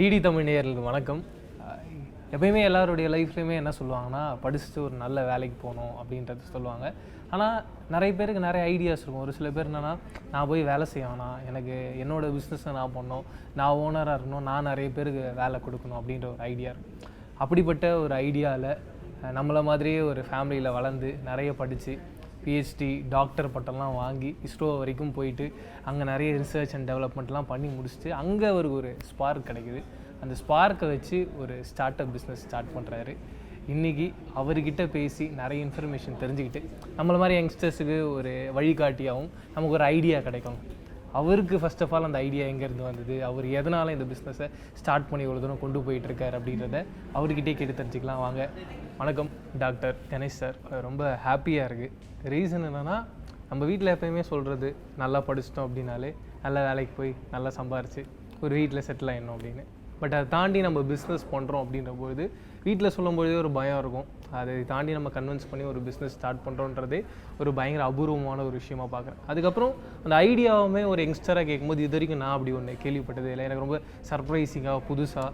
DD Tamil நேயர்களுக்கு வணக்கம். எப்பயுமே எல்லாருடைய லைஃப்லையுமே என்ன சொல்லுவாங்கன்னா, படிச்சுட்டு ஒரு நல்ல வேலைக்கு போகணும் அப்படின்றது சொல்லுவாங்க. ஆனால் நிறைய பேருக்கு நிறைய ஐடியாஸ் இருக்கும். ஒரு சில பேர் என்னென்னா, நான் போய் வேலை செய்ய வேணாம், எனக்கு என்னோடய பிஸ்னஸை நான் பண்ணணும், நான் ஓனராக இருக்கணும், நான் நிறைய பேருக்கு வேலை கொடுக்கணும் அப்படின்ற ஒரு ஐடியா இருக்கும். அப்படிப்பட்ட ஒரு ஐடியாவில் நம்மளை மாதிரியே ஒரு ஃபேமிலியில் வளர்ந்து நிறைய படித்து பிஹெச்டி டாக்டர் பட்டம்லாம் வாங்கி இஸ்ரோ வரைக்கும் போயிட்டு அங்கே நிறைய ரிசர்ச் அண்ட் டெவலப்மெண்ட்லாம் பண்ணி முடிச்சுட்டு அங்கே ஒரு ஸ்பார்க் கிடைக்குது. அந்த ஸ்பார்க்கை வச்சு ஒரு ஸ்டார்ட் அப் பிஸ்னஸ் ஸ்டார்ட் பண்ணுறாரு. இன்றைக்கி அவர்கிட்ட பேசி நிறைய இன்ஃபர்மேஷன் தெரிஞ்சுக்கிட்டு நம்மள மாதிரி யங்ஸ்டர்ஸுக்கு ஒரு வழிகாட்டியாகவும் நமக்கு ஒரு ஐடியா கிடைக்கும். அவருக்கு ஃபர்ஸ்ட் ஆஃப் ஆல் அந்த ஐடியா எங்கேருந்து வந்தது, அவர் எதனால் இந்த பிஸ்னஸை ஸ்டார்ட் பண்ணி இவ்வளோ தூரம் கொண்டு போயிட்டுருக்கார் அப்படின்றத அவர்கிட்டே கேட்டு தெரிஞ்சுக்கலாம். வாங்க. வணக்கம் டாக்டர் கணேஷ் சார். ரொம்ப ஹாப்பியாக இருக்குது. ரீசன் என்னென்னா, நம்ம வீட்டில் எப்போயுமே சொல்கிறது, நல்லா படிச்சிட்டோம் அப்படின்னாலே நல்ல வேலைக்கு போய் நல்லா சம்பாரித்து ஒரு வீட்டில் செட்டில் ஆகிடணும் அப்படின்னு. பட் அதை தாண்டி நம்ம பிஸ்னஸ் பண்ணுறோம் அப்படின்றபோது வீட்டில் சொல்லும்போதே ஒரு பயம் இருக்கும். அதை தாண்டி நம்ம கன்வின்ஸ் பண்ணி ஒரு பிஸ்னஸ் ஸ்டார்ட் பண்ணுறோன்றதே ஒரு பயங்கர அபூர்வமான ஒரு விஷயமா பார்க்குறேன். அதுக்கப்புறம் அந்த ஐடியாவுமே ஒரு யங்ஸ்டராக கேட்கும்போது இது வரைக்கும் நான் அப்படி ஒன்று கேள்விப்பட்டதே இல்லை. எனக்கு ரொம்ப சர்ப்ரைசிங்காக புதுசாக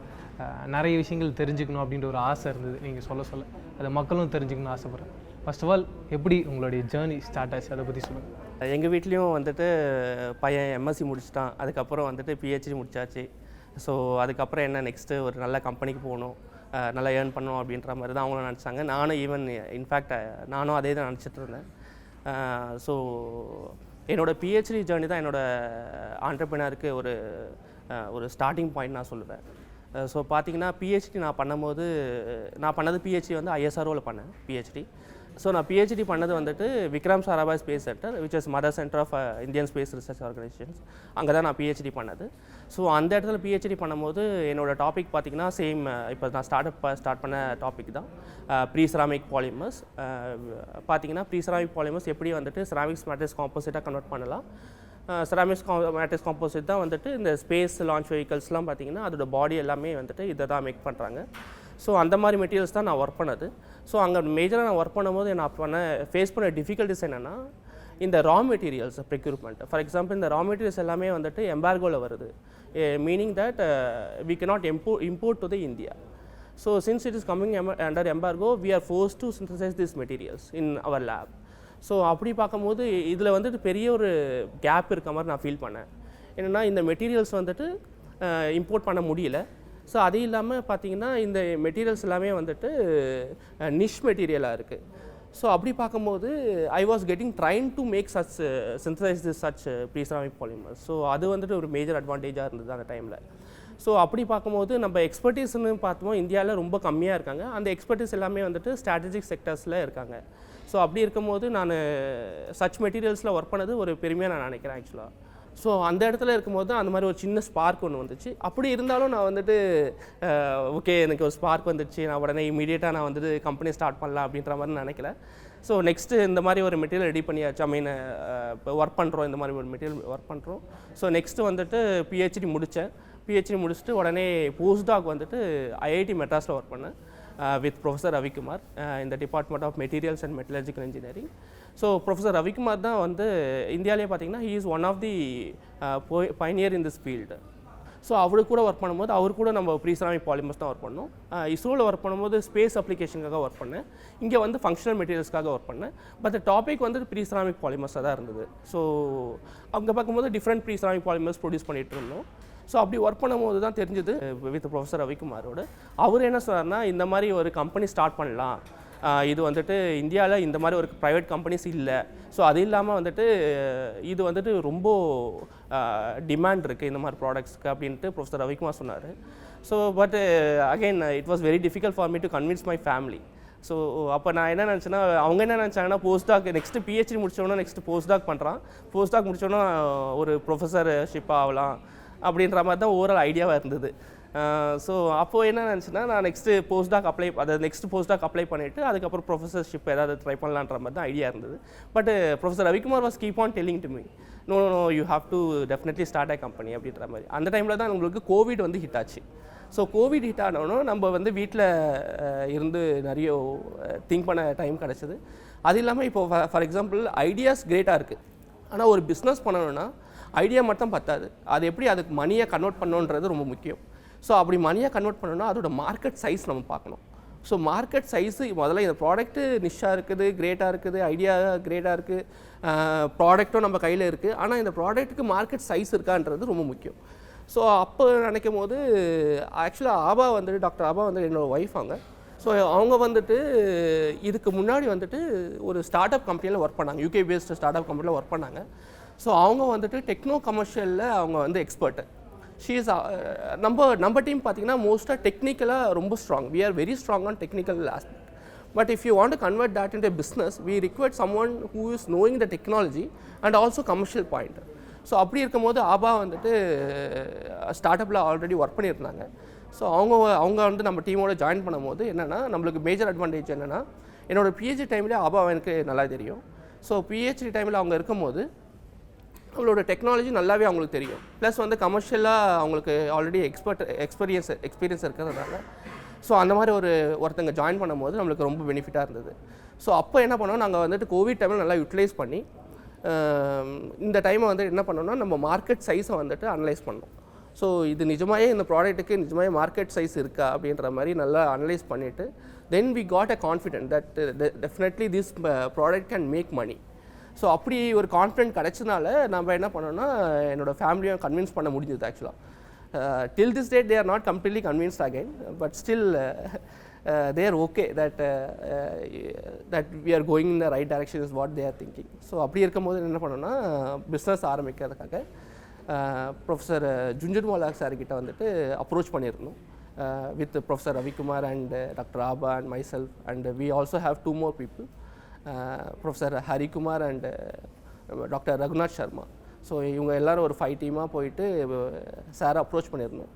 நிறைய விஷயங்கள் தெரிஞ்சுக்கணும் அப்படின்ற ஒரு ஆசை இருந்தது. நீங்கள் சொல்ல அதை மக்களும் தெரிஞ்சுக்கணும்னு ஆசைப்பட்றேன். ஃபர்ஸ்ட் ஆஃப் ஆல் எப்படி உங்களுடைய ஜேர்னி ஸ்டார்ட் ஆச்சு, அதை பற்றி சொல்லுங்கள். எங்கள் வீட்லேயும் வந்துட்டு பையன் எம்எஸ்சி முடிச்சிட்டான், அதுக்கப்புறம் வந்துட்டு பிஹெச்டி முடிச்சாச்சு. ஸோ அதுக்கப்புறம் என்ன நெக்ஸ்ட்டு ஒரு நல்ல கம்பெனிக்கு போகணும், நல்லா ஏர்ன் பண்ணணும் அப்படின்ற மாதிரி தான் அவங்களும் நினச்சாங்க. நானும் இன்ஃபேக்ட் நானும் அதே தான் நினச்சிட்டு இருந்தேன். ஸோ என்னோடய பிஹெச்டி ஜேர்னி தான் என்னோடய ஆண்டர்ப்ரெனருக்கு ஒரு ஸ்டார்டிங் பாயிண்ட் நான் சொல்லுவேன். ஸோ பார்த்தீங்கன்னா பிஹெச்டி நான் பண்ணது பிஹெச்டி வந்து ஐஎஸ்ஆர்ஓவில் பண்ணேன் பிஹெச்டி. ஸோ நான் பிஹெச்டி பண்ணது வந்துட்டு Vikram Sarabhai space centre, which is mother centre of Indian space research organisations. அங்கே தான் நான் பிஹெச்டி பண்ணது. ஸோ அந்த இடத்துல பிஹெச்டி பண்ணும்போது என்னோடய டாபிக் பார்த்திங்கன்னா சேம் இப்போ நான் ஸ்டார்ட் பண்ண டாபிக் தான் ப்ரீ செராமிக் பாலிமர்ஸ். பார்த்திங்கன்னா ப்ரீ செராமிக் பாலிமர்ஸ் எப்படி வந்துட்டு செராமிக்ஸ் மேட்ரிக்ஸ் காம்போசிட்டாக கன்வெர்ட் பண்ணலாம். செராமிக்ஸ் மேட்ரிக்ஸ் காம்போசிட் தான் வந்துட்டு இந்த ஸ்பேஸ் லான்ச் வெஹிக்கல்ஸ்லாம் பார்த்திங்கன்னா அதோட பாடி எல்லாமே வந்துட்டு இதை தான் மேக் பண்ணுறாங்க. ஸோ அந்த மாதிரி மெட்டீரியல்ஸ் தான் நான் ஒர்க் பண்ணது. ஸோ அங்கே மேஜராக நான் ஒர்க் பண்ணும்போது நான் ஃபேஸ் பண்ண டிஃபிகல்ட்டிஸ் என்னென்னா, இந்த raw materials procurement. For example இந்த ரா மெட்டீரியல்ஸ் எல்லாமே வந்துட்டு எம்பார்கோவில் வருது, meaning that we cannot import to the India. So since it is coming under embargo, we are forced to synthesize these materials in our lab. So அப்படி பார்க்கும்போது இதில் வந்துட்டு பெரிய ஒரு கேப் இருக்க மாதிரி நான் ஃபீல் பண்ணேன். என்னென்னா இந்த மெட்டீரியல்ஸ் வந்துட்டு இம்போர்ட் பண்ண முடியல. ஸோ அது இல்லாமல் பார்த்திங்கன்னா இந்த மெட்டீரியல்ஸ் எல்லாமே வந்துட்டு நிஷ் மெட்டீரியலாக இருக்குது. ஸோ அப்படி பார்க்கும்போது I was getting train to make synthesize such pre ceramic polymers. So அது வந்துட்டு ஒரு மேஜர் அட்வான்டேஜாக இருந்தது அந்த டைமில். ஸோ அப்படி பார்க்கும்போது நம்ம எக்ஸ்பர்டீஸ்னு பார்த்தோம் இந்தியாவில் ரொம்ப கம்மியாக இருக்காங்க. அந்த எக்ஸ்பர்டீஸ் எல்லாமே வந்துட்டு ஸ்ட்ராட்டஜிக் செக்டர்ஸில் இருக்காங்க. ஸோ அப்படி இருக்கும்போது நான் சச் மெட்டீரியல்ஸில் ஒர்க் பண்ணது ஒரு பெருமையாக நான் நினைக்கிறேன் ஆக்சுவலாக. ஸோ அந்த இடத்துல இருக்கும்போது தான் அந்த மாதிரி ஒரு சின்ன ஸ்பார்க் ஒன்று வந்துச்சு. அப்படி இருந்தாலும் நான் வந்துட்டு ஓகே எனக்கு ஒரு ஸ்பார்க் வந்துச்சு, நான் உடனே இமீடியட்டாக நான் வந்துட்டு கம்பெனி ஸ்டார்ட் பண்ணலாம் அப்படின்ற மாதிரி நினைக்கல. ஸோ நெக்ஸ்ட்டு இந்த மாதிரி ஒரு மெட்டீரியல் ரெடி பண்ணியாச்சு. இப்போ ஒர்க் பண்ணுறோம், இந்த மாதிரி ஒரு மெட்டீரியல் ஒர்க் பண்ணுறோம். ஸோ நெக்ஸ்ட்டு வந்துட்டு பிஹெச்டி முடித்தேன். பிஹெச்டி முடிச்சுட்டு உடனே போஸ்டாக் வந்துட்டு ஐஐடி மெட்ராஸில் ஒர்க் பண்ணேன் வித் ப்ரொஃபஸர் ரவிக்குமார் இந்த department of materials and metallurgical engineering. So professor Ravikumar தான் வந்து இந்தியாவிலே பார்த்திங்கன்னா he is one of the pioneer in this field. So அவரு கூட ஒர்க் பண்ணும்போது அவர் கூட நம்ம ப்ரீ செராமிக் பாலிமர்ஸ் தான் ஒர்க் பண்ணோம். இஸ்ரோவில் ஒர்க் பண்ணும்போது ஸ்பேஸ் அப்ளிகேஷனுக்காக ஒர்க் பண்ணேன். இங்கே வந்து ஃபங்க்ஷனல் மெட்டீரியல்ஸ்க்காக ஒர்க் பண்ணேன். பட் டாபிக் வந்து ப்ரீ செராமிக் பாலிமர்ஸாக தான் இருந்தது. ஸோ அங்கே பார்க்கும்போது different pre ceramic polymers produce பண்ணிகிட்டு இருந்தோம். ஸோ அப்படி ஒர்க் பண்ணும்போது தான் தெரிஞ்சது வித் ப்ரொஃபஸர் ரவிக்குமாரோட. அவர் என்ன சொன்னார்னா, இந்த மாதிரி ஒரு கம்பெனி ஸ்டார்ட் பண்ணலாம், இது வந்துட்டு இந்தியாவில் இந்த மாதிரி ஒரு ப்ரைவேட் கம்பெனிஸ் இல்லை. ஸோ அது இல்லாமல் வந்துட்டு இது வந்துட்டு ரொம்ப டிமாண்ட் இருக்குது இந்த மாதிரி ப்ராடக்ட்ஸ்க்கு அப்படின்ட்டு ப்ரொஃபஸர் ரவிக்குமார் சொன்னார். So but again it was very difficult for me to convince my family. So அப்போ நான் என்ன நினச்சேன்னா, அவங்க என்ன நினச்சாங்கன்னா போஸ்டாக் நெக்ஸ்ட்டு பிஹெச்டி முடிச்சோன்னா நெக்ஸ்ட்டு போஸ்டாக் பண்ணுறான், போஸ்டாக் முடிச்சோன்னா ஒரு ப்ரொஃபஸர்ஷிப் ஆகலாம் அப்படின்ற மாதிரி தான் ஓவரால் ஐடியாவாக இருந்தது. ஸோ அப்போது என்ன நினச்சுன்னா, நான் நெக்ஸ்ட்டு போஸ்டாக் அப்ளை பண்ணிவிட்டு அதுக்கப்புறம் ப்ரொஃபஸர்ஷிப் ஏதாவது ட்ரை பண்ணலான்ற மாதிரி தான் ஐடியா இருந்தது. But professor Ravikumar was keep on telling to me, no you have to definitely start a company அப்படின்ற மாதிரி. அந்த டைமில் தான் உங்களுக்கு கோவிட் வந்து ஹிட் ஆச்சு. ஸோ கோவிட் ஹிட் ஆனோன்னா நம்ம வந்து வீட்டில் இருந்து நிறைய திங்க் பண்ண டைம் கிடச்சிது. அது இல்லாமல் இப்போது ஃபார் எக்ஸாம்பிள் ஐடியாஸ் கிரேட்டாக இருக்குது, ஆனால் ஒரு பிஸ்னஸ் பண்ணணுன்னா ஐடியா மட்டும் பத்தாது, அது எப்படி அதுக்கு மணியை கன்வெர்ட் பண்ணணுன்றது ரொம்ப முக்கியம். ஸோ அப்படி மணியாக கன்வெர்ட் பண்ணணும்னா அதோட மார்க்கெட் சைஸ் நம்ம பார்க்கணும். ஸோ மார்க்கெட் சைஸு முதல்ல இந்த ப்ராடக்ட்டு நிஷ்ஷாக இருக்குது, கிரேட்டாக இருக்குது, ஐடியா கிரேட்டாக இருக்குது, ப்ராடக்ட்டும் நம்ம கையில் இருக்குது. ஆனால் இந்த ப்ராடக்ட்டுக்கு மார்க்கெட் சைஸ் இருக்கான்றது ரொம்ப முக்கியம். ஸோ அப்போ நினைக்கும் போது ஆக்சுவலாக ஆபா வந்துட்டு டாக்டர் ஆபா வந்து என்னோடய ஒய்ஃப் அவங்க. ஸோ அவங்க வந்துட்டு இதுக்கு முன்னாடி வந்துட்டு ஒரு ஸ்டார்ட் அப் கம்பெனியில் ஒர்க் பண்ணாங்க, யூகே பேஸ்டு ஸ்டார்ட் அப் கம்பெனியில் ஒர்க் பண்ணாங்க. ஸோ அவங்க வந்துட்டு டெக்னோ கமர்ஷியலில் அவங்க வந்து எக்ஸ்பர்ட்டு. ஷீ இஸ் நம்ம டீம் பார்த்தீங்கன்னா மோஸ்ட்டாக டெக்னிக்கலாக ரொம்ப strong. We are very strong on technical aspect. But if you want to convert that into business we required some one who is knowing the technology and also commercial point. So அப்படி இருக்கும்போது ஆபா வந்துட்டு start அப்பில் already work பண்ணியிருந்தாங்க. So அவங்க வந்து நம்ம டீமோட join பண்ணும்போது என்னென்னா நம்மளுக்கு மேஜர் அட்வான்டேஜ் என்னென்னா என்னோடய பிஹெச்டி டைம்லேயே ஆபா எனக்கு நல்லா தெரியும். ஸோ பிஹெச்டி டைமில் அவங்க இருக்கும்போது அவங்களோட டெக்னாலஜி நல்லாவே அவங்களுக்கு தெரியும். ப்ளஸ் வந்து கமர்ஷியலாக அவங்களுக்கு ஆல்ரெடி எக்ஸ்பீரியன்ஸ் இருக்கிறதுனால ஸோ அந்த மாதிரி ஒருத்தங்க ஜாயின் பண்ணும்போது நம்மளுக்கு ரொம்ப பெனிஃபிட்டாக இருந்தது. ஸோ அப்போ என்ன பண்ணோம், நாங்கள் வந்துட்டு கோவிட் டைமில் நல்லா யூட்டிலைஸ் பண்ணி இந்த டைமை வந்து என்ன பண்ணோம்னா நம்ம மார்க்கெட் சைஸை வந்துட்டு அனலைஸ் பண்ணோம். ஸோ இது நிஜமாகவே இந்த ப்ராடக்ட்டுக்கு நிஜமாகவே மார்க்கெட் சைஸ் இருக்கா அப்படின்ற மாதிரி நல்லா அனலைஸ் பண்ணிவிட்டு then we got a confident that definitely this product can make money. So அப்படி ஒரு கான்ஃபிடென்ட் கிடச்சதுனால நம்ம என்ன பண்ணோன்னா என்னோடய ஃபேமிலியும் கன்வின்ஸ் பண்ண முடிஞ்சது. ஆக்சுவலாக till this date they are not completely convinced again, but still they are okay that we are going in the right direction is what they are thinking. So அப்படி இருக்கும்போது என்ன பண்ணோன்னா பிஸ்னஸ் ஆரம்பிக்கிறதுக்காக ப்ரொஃபஸர் ஜுன்ஜுன்வாலா சார்கிட்ட வந்துட்டு approach பண்ணியிருந்தோம் with professor Ravikumar and doctor Aabha and myself and we also have 2 more people, professor Harikumar and doctor Raghunath Sharma. So இவங்க எல்லோரும் ஒரு 5 டீமாக போயிட்டு சாரை அப்ரோச் பண்ணியிருந்தோம்.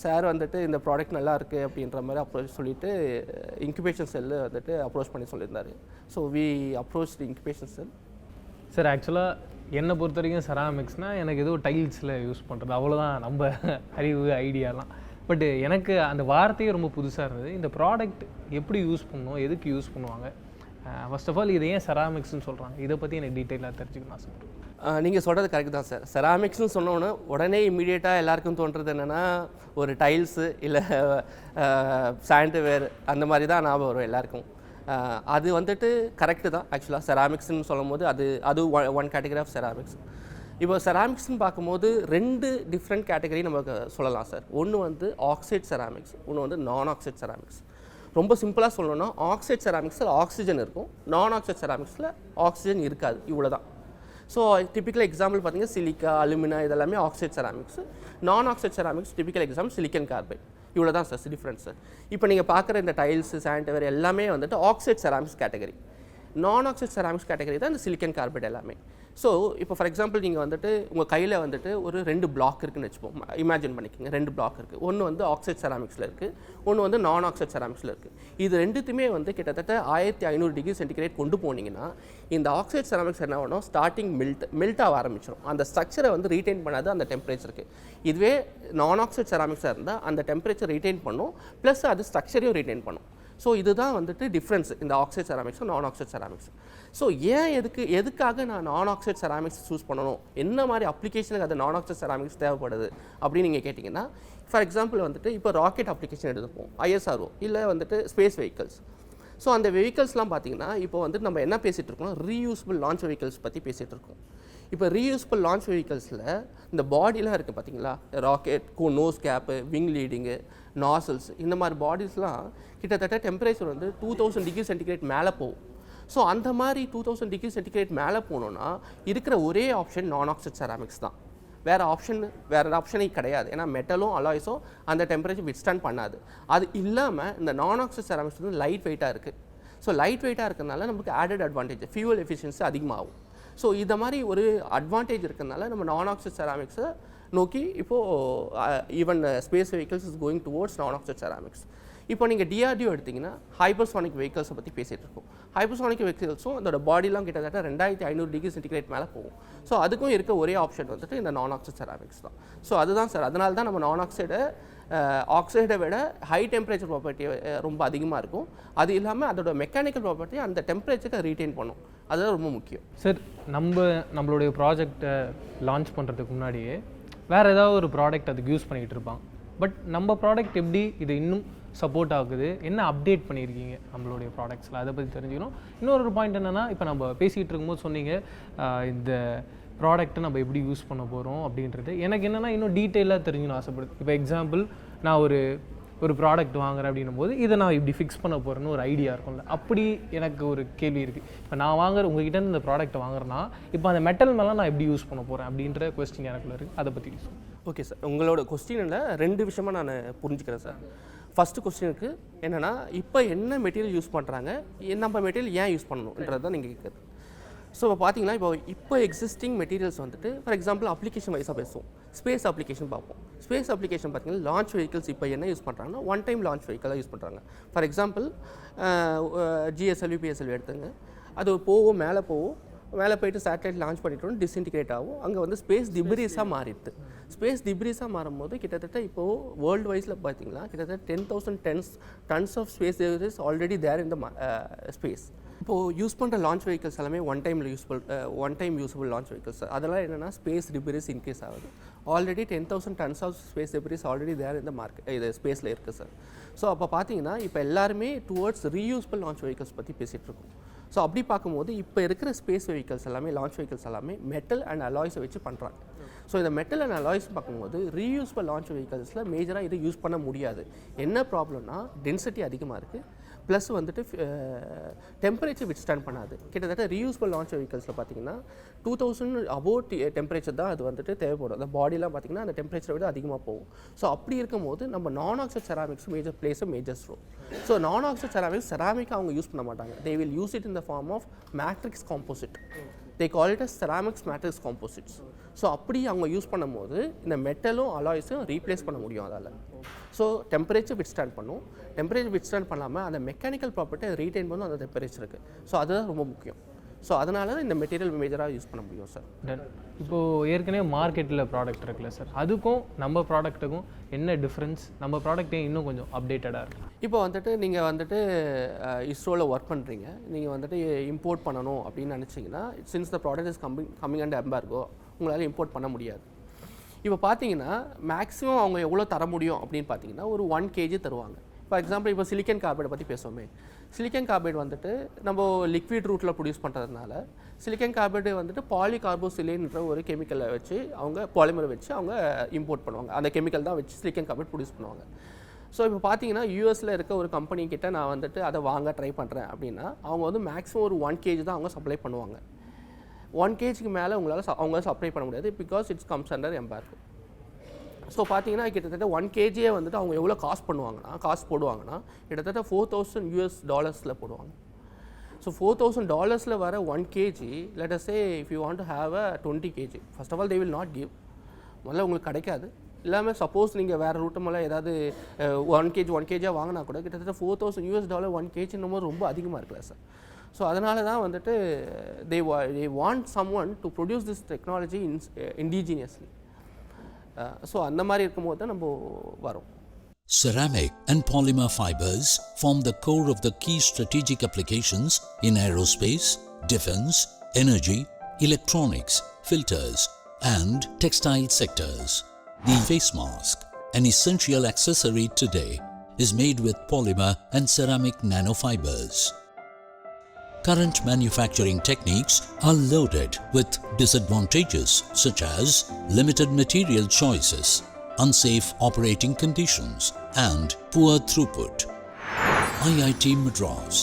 சார் வந்துட்டு இந்த ப்ராடக்ட் நல்லா இருக்குது அப்படின்ற மாதிரி அப்ரோச் சொல்லிவிட்டு இன்குபேஷன் செல்லு வந்துட்டு அப்ரோச் பண்ணி சொல்லியிருந்தார். So we approach the incubation cell. Sir ஆக்சுவலாக என்னை பொறுத்த வரைக்கும் செராமிக்ஸ்னால் எனக்கு ஏதோ டைல்ஸில் யூஸ் பண்ணுறது அவ்வளோதான் நம்ம அறிவு ஐடியாலாம். பட் எனக்கு அந்த வார்த்தையே ரொம்ப புதுசாக இருந்தது. இந்த ப்ராடக்ட் எப்படி யூஸ் பண்ணணும், எதுக்கு யூஸ் பண்ணுவாங்க, ஃபர்ஸ்ட் ஆஃப் ஆல் இதை ஏன் செராமிக்ஸ்னு சொல்கிறாங்க, இதை பற்றி எனக்கு டீட்டெயிலாக தெரிஞ்சுக்கணும் சார். நீங்கள் சொல்கிறது கரெக்ட் தான் சார். செராமிக்ஸ்னு சொன்னோன்னே உடனே இமீடியட்டாக எல்லாருக்கும் தோன்றது என்னென்னா ஒரு டைல்ஸு இல்லை சானிடரிவேர் அந்த மாதிரி தான் ஞாபகம் வரும் எல்லாருக்கும். அது வந்துட்டு கரெக்டு தான். ஆக்சுவலாக செராமிக்ஸ்னு சொல்லும் போது அது ஒன் கேட்டகரி ஆஃப் செராமிக்ஸ். இப்போ செராமிக்ஸ்னு பார்க்கும்போது 2 டிஃப்ரெண்ட் கேட்டகரி நமக்கு சொல்லலாம் சார். ஒன்று வந்து ஆக்சைட் செராமிக்ஸ், ஒன்று வந்து நான் ஆக்சைட் செராமிக்ஸ். ரொம்ப சிம்பிளாக சொல்லணும்னா ஆக்சைட் செராமிக்ஸில் ஆக்சிஜன் இருக்கும், நான் ஆக்சைட் செராமிக்ஸில் ஆக்சிஜன் இருக்காது, இவ்வளோ தான். ஸோ டிப்பிக்கல் எக்ஸாம்பிள் பார்த்தீங்கன்னா சிலிக்கா, அலுமினா இதெல்லாமே ஆக்சைட் செராமிக்ஸ். நான் oxide ceramics typical example silicon carbide. இவ்வளோ தான் சார் டிஃப்ரென்ஸ் சார். இப்போ நீங்கள் பார்க்குற இந்த டைல்ஸு சானிடரிவேர் எல்லாமே வந்துட்டு ஆக்சைட் செராமிக்ஸ் கேட்டகரி. நான் ஆக்சைட் செராமிக்ஸ் கேட்டகரி தான் இந்த சிலிக்கன் கார்பைட் எல்லாமே. ஸோ இப்போ ஃபார் எக்ஸாம்பிள் நீங்கள் வந்துட்டு உங்கள் கையில் வந்துட்டு ஒரு 2 பிளாக் இருக்குதுன்னு வச்சுப்போம், இமேஜின் பண்ணிக்கோங்க. 2 பிளாக் இருக்குது. ஒன்று வந்து ஆக்சைட் செராமிக்ஸில் இருக்குது, ஒன்று வந்து நான் ஆக்சைட் செராமிக்ஸில் இருக்குது. இது ரெண்டுத்துமே வந்து கிட்டத்தட்ட 1500 டிகிரி சென்டிகிரேட் கொண்டு போனீங்கன்னா இந்த ஆக்சைட் செராமிக்ஸ் என்ன பண்ணணும், ஸ்டார்டிங் மெல்ட் ஆக ஆரம்பிச்சிடும். அந்த ஸ்ட்ரக்சரை வந்து ரீட்டைன் பண்ணாது அந்த டெம்பரேச்சருக்கு. இதுவே நான் ஆக்சைட் செராமிக்ஸாக இருந்தால் அந்த டெம்பரேச்சர் ரீட்டைன் பண்ணும், ப்ளஸ் அது ஸ்ட்ரக்சரையும் ரீட்டைன் பண்ணும். ஸோ இதுதான் வந்துட்டு டிஃப்ரென்ஸ் இந்த ஆக்சைட் செராமிக்ஸும் நான் ஆக்சைட் செராமிக்ஸ். ஸோ எதுக்காக நான் நான் ஆக்சைட் செராமிக்ஸ் சூஸ் பண்ணணும், என்ன மாதிரி அப்ளிகேஷனுக்கு அது நான் ஆக்சைட் செராமிக்ஸ் தேவைப்படுது அப்படின்னு நீங்கள் கேட்டிங்கன்னா, ஃபார் எக்ஸாம்பிள் வந்துட்டு இப்போ ராக்கெட் அப்ளிகேஷன் எடுத்துப்போம், ISRO இல்லை வந்துட்டு ஸ்பேஸ் வெஹிக்கல்ஸ். ஸோ அந்த வெஹிக்கல்ஸ்லாம் பார்த்தீங்கன்னா இப்போ வந்துட்டு நம்ம என்ன பேசிகிட்டு இருக்கோம், ரீயூசபிள் லான்ச் வெஹிக்கல்ஸ் பற்றி பேசிகிட்டு இருக்கோம். இப்போ ரீயூசபிள் லான்ச் வெஹிக்கல்ஸில் இந்த பாடிலாம் இருக்குது பார்த்தீங்களா, rocket nose cap, wing leading, nozzles, இந்த மாதிரி பாடிஸ்லாம் கிட்டத்தட்ட டெம்பரேச்சர் வந்து 2000 டிகிரி சென்டிகிரேட் மேலே போகும். ஸோ அந்த மாதிரி 2000 டிகிரி சென்டிகிரேட் மேலே போனோன்னா இருக்கிற ஒரே ஆப்ஷன் நான் ஆக்சைட் செராமிக்ஸ் தான். வேறு ஆப்ஷனே கிடையாது. ஏன்னா மெட்டலும் அலாய்ஸும் அந்த டெம்பரேச்சர் வித்ஸ்டாண்ட் பண்ணாது. அது இல்லாமல் இந்த நான் ஆக்சைட் செராமிக்ஸ் வந்து லைட் வெயிட்டாக இருக்குது. ஸோ லைட் வெயிட்டாக இருக்கிறதுனால நமக்கு ஆடட் அட்வான்டேஜ், ஃபியூவல் எஃபிஷியன்சி அதிகமாகும். ஸோ இந்த மாதிரி ஒரு அட்வான்டேஜ் இருக்கிறதுனால நம்ம நான் ஆக்சைட் செராமிக்ஸை நோக்கி இப்போது even space vehicles is going towards நான் ஆக்சைட் செராமிக்ஸ். இப்போ நீங்கள் DRDO எடுத்திங்கன்னா ஹைப்பர்சானிக் வெஹிக்கல்ஸை பற்றி பேசிகிட்டு இருக்கோம். ஹைப்பர்சானிக் வெஹிக்கல்ஸும் அதோட பாடிலாம் கிட்டத்தட்ட 2500 டிகிரி சென்டிகிரேட் மேலே போகும். ஸோ அதுக்கும் இருக்க ஒரே ஆப்ஷன் வந்துட்டு இந்த நான் ஆக்சைட் செராமிக்ஸ் தான். ஸோ அதுதான் சார், அதனால தான் நம்ம நான் ஆக்சைடை விட ஹை டெம்பரேச்சர் ப்ராப்பர்ட்டி ரொம்ப அதிகமாக இருக்கும். அது இல்லாமல் அதோட மெக்கானிக்கல் ப்ராப்பர்ட்டி அந்த டெம்பரேச்சரை ரீட்டைன் பண்ணும். அதுதான் ரொம்ப முக்கியம் சார். நம்மளுடைய ப்ராஜெக்டை லான்ச் பண்ணுறதுக்கு முன்னாடியே வேறு ஏதாவது ஒரு ப்ராடக்ட் அதுக்கு யூஸ் பண்ணிக்கிட்டு இருப்பான். பட் நம்ம ப்ராடக்ட் எப்படி இது இன்னும் சப்போர்ட் ஆகுது, என்ன அப்டேட் பண்ணியிருக்கீங்க நம்மளுடைய ப்ராடக்ட்ஸில், அதை பற்றி தெரிஞ்சுக்கணும். இன்னொரு பாயிண்ட் என்னென்னா, இப்போ நம்ம பேசிகிட்டு இருக்கும்போது சொன்னீங்க இந்த ப்ராடக்ட்டை நம்ம எப்படி யூஸ் பண்ண போகிறோம் அப்படின்றது. எனக்கு என்னென்னா இன்னும் டீட்டெயிலாக தெரிஞ்சுக்கணும் ஆசைப்படுது. இப்போ எக்ஸாம்பிள், நான் ஒரு ப்ராடக்ட் வாங்குறேன் அப்படின்னும் போது இதை நான் இப்படி ஃபிக்ஸ் பண்ண போகிறேன்னு ஒரு ஐடியா இருக்கும்ல. அப்படி எனக்கு ஒரு கேள்வி இருக்குது. இப்போ நான் உங்ககிட்ட இந்த ப்ராடக்ட்டை வாங்குறேன்னா இப்போ அந்த மெட்டல் மேலே நான் எப்படி யூஸ் பண்ண போகிறேன் அப்படின்ற கொஸ்டின் எனக்குள்ள இருக்குது. அதை பற்றி யூஸ் பண்ணுவேன். ஓகே சார், உங்களோட கொஸ்டினில் 2 விஷயமாக நான் புரிஞ்சுக்கிறேன் சார். ஃபஸ்ட்டு கொஸ்டினுக்கு என்னென்னா, இப்போ என்ன மெட்டீரியல் யூஸ் பண்ணுறாங்க, நம்ம மெட்டீரியல் ஏன் யூஸ் பண்ணணுன்றது தான் நீங்கள் கேட்குறது. ஸோ இப்போ பார்த்தீங்கன்னா, இப்போ எக்ஸிஸ்டிங் மெட்டீரியல்ஸ் வந்துட்டு ஃபார் எக்ஸாம்பிள் அப்ளிகேஷன் வைஸாக பேசுவோம். ஸ்பேஸ் அப்ளிகேஷன் பார்ப்போம். ஸ்பேஸ் அப்ளிகேஷன் பார்த்தீங்கன்னா லான்ச் வெஹிக்கிள்ஸ் இப்போ என்ன யூஸ் பண்ணுறாங்கன்னா ஒன் டைம் லான்ச் வெஹிக்கிளாக யூஸ் பண்ணுறாங்க. ஃபார் எக்ஸாம்பிள் GSLV PSLV எடுத்துங்க. அது மேலே போயிட்டு சேட்டலைட் லான்ச் பண்ணிட்டோம், டிஸ்இன்டிகிரேட் ஆகும். அங்கே வந்து ஸ்பேஸ் டிப்ரீஸாக மாறிடுது. ஸ்பேஸ் டிப்ரீஸாக மாறும்போது கிட்டத்தட்ட இப்போது வேர்ல்டு வைஸில் பார்த்தீங்கன்னா கிட்டத்தட்ட 10,000 tons of space debris already there இந்த ஸ்பேஸ். இப்போது யூஸ் பண்ணுற லான்ச் வெஹிக்கிள்ஸ் எல்லாமே one time usable launch vehicles. அதெல்லாம் என்னென்னா ஸ்பேஸ் டிப்ரீஸ் இன்க்ரீஸ் ஆகுது. Already 10,000 tons of space debris already there இந்த இது ஸ்பேஸில் இருக்குது சார். ஸோ அப்போ பார்த்தீங்கன்னா இப்போ எல்லாருமே டுவர்ட்ஸ் ரீயூஸபிள் லான்ச் வெஹிக்கிள்ஸ் பற்றி பேசிகிட்டு இருக்கோம். ஸோ அப்படி பார்க்கும்போது இப்போ இருக்கிற ஸ்பேஸ் வெஹிக்கிள்ஸ் எல்லாமே லான்ச் வெஹிக்கிள்ஸ் எல்லாமே மெட்டல் அண்ட் அலாய்ஸை வச்சு பண்ணுறாங்க. ஸோ இந்த மெட்டல் அண்ட் அலாய்ஸ் பார்க்கும்போது ரீயூஸபிள் லான்ச் வெஹிக்கிள்ஸில் மேஜராக இது யூஸ் பண்ண முடியாது. என்ன ப்ராப்ளம்னா டென்சிட்டி அதிகமாக இருக்குது, ப்ளஸ் வந்துட்டு டெம்பரேச்சர் வித்ஸ்டாண்ட் பண்ணாது. கிட்டத்தட்ட ரீயூஸபிள் லான்ச் வெஹிக்கிள்ஸில் பார்த்தீங்கன்னா 2000 அபோவ் டெம்பரேச்சர் தான் அது வந்துட்டு தேவைப்படும். அந்த பாடிலாம் பார்த்தீங்கன்னா அந்த டெம்பரேச்சரை விட அதிகமாக போகும். ஸோ அப்படி இருக்கும்போது நம்ம non oxide ceramics major role. So non oxide ceramic அவங்க யூஸ் பண்ண மாட்டாங்க. They will use it in the form of matrix composite. They call it as ceramics matrix composites. So அப்படி அவங்க யூஸ் பண்ணும்போது இந்த மெட்டலும் அலாய்ஸும் ரீப்ளேஸ் பண்ண முடியும் அதால். ஸோ டெம்பரேச்சர் வித்ஸ்டாண்ட் பண்ணும். டெம்பரேச்சர் வித்ஸ்டாண்ட் பண்ணாமல் அந்த மெக்கானிக்கல் ப்ராப்பர்ட்டியை ரீட்டைன் பண்ணும் அந்த டெம்பரேச்சருக்கு. ஸோ அதுதான் ரொம்ப முக்கியம். ஸோ அதனால தான் இந்த மெட்டீரியல் மேஜராக யூஸ் பண்ண முடியும் சார். இப்போது ஏற்கனவே மார்க்கெட்டில் ப்ராடக்ட் இருக்குல்ல சார், அதுக்கும் நம்ம ப்ராடக்ட்டுக்கும் என்ன டிஃப்ரென்ஸ்? நம்ம ப்ராடக்ட்டே இன்னும் கொஞ்சம் அப்டேட்டடாக இருக்குது. இப்போ வந்துட்டு நீங்கள் வந்துட்டு இஸ்ரோவில் ஒர்க் பண்ணுறீங்க, நீங்கள் வந்துட்டு இம்போர்ட் பண்ணணும் அப்படின்னு நினச்சிங்கன்னா since the product is coming and embargo உங்களால் இம்போர்ட் பண்ண முடியாது. இப்போ பார்த்தீங்கன்னா மேக்ஸிமம் அவங்க எவ்வளோ தர முடியும் அப்படின்னு பார்த்தீங்கன்னா ஒரு 1 kg தருவாங்க. ஃபார் எக்ஸாம்பிள் இப்போ சிலிக்கன் கார்பைடை பற்றி பேசுவோமே. சிலிக்கன் கார்பைடு வந்துட்டு நம்ம லிக்விட் ரூட்டில் ப்ரொடியூஸ் பண்ணுறதுனால சிலிக்கன் கார்பைடு வந்துட்டு பாலிகார்போசிலேன்ற ஒரு கெமிக்கலை வச்சு அவங்க பாலிமரை வச்சு அவங்க இம்போர்ட் பண்ணுவாங்க. அந்த கெமிக்கல் தான் வச்சு சிலிக்கன் கார்பைடு ப்ரொடியூஸ் பண்ணுவாங்க. ஸோ இப்போ பார்த்தீங்கன்னா யூஎஸில் இருக்க ஒரு கம்பெனி கிட்ட நான் வந்துட்டு அதை வாங்க ட்ரை பண்ணுறேன் அப்படின்னா அவங்க வந்து மேக்ஸிமம் ஒரு 1 kg தான் அவங்க சப்ளை பண்ணுவாங்க. 1 kgக்கு மேலே அவங்க சப்ளை பண்ண முடியாது, because it's comes under embargo. So பார்த்தீங்கன்னா கிட்டத்தட்ட 1 kg வந்துட்டு அவங்க எவ்வளோ காஸ்ட் போடுவாங்கன்னா கிட்டத்தட்ட $4,000 போடுவாங்க. ஸோ $4,000 வர 1 kg, let us say if you want to have a 20 kg, first of all they will not give. முதல்ல உங்களுக்கு கிடைக்காது. இல்லாமல் சப்போஸ் நீங்கள் வேறு ரூட்டு மேலே ஏதாவது 1 kg வாங்கினா கூட கிட்டத்தட்ட $4,000 $1 kg ரொம்ப அதிகமாக இருக்குல்ல சார். ஸோ அதனால தான் வந்துட்டு they want someone to produce this technology indigenously. So அந்த மாதிரி இருக்கும்போது தான் நம்ம வரோம். Ceramic and polymer fibers form the core of the key strategic applications in aerospace, defense, energy, electronics, filters, and textile sectors. The face mask, an essential accessory today, is made with polymer and ceramic nanofibers. Current manufacturing techniques are loaded with disadvantages such as limited material choices, unsafe operating conditions, and poor throughput. IIT Madras,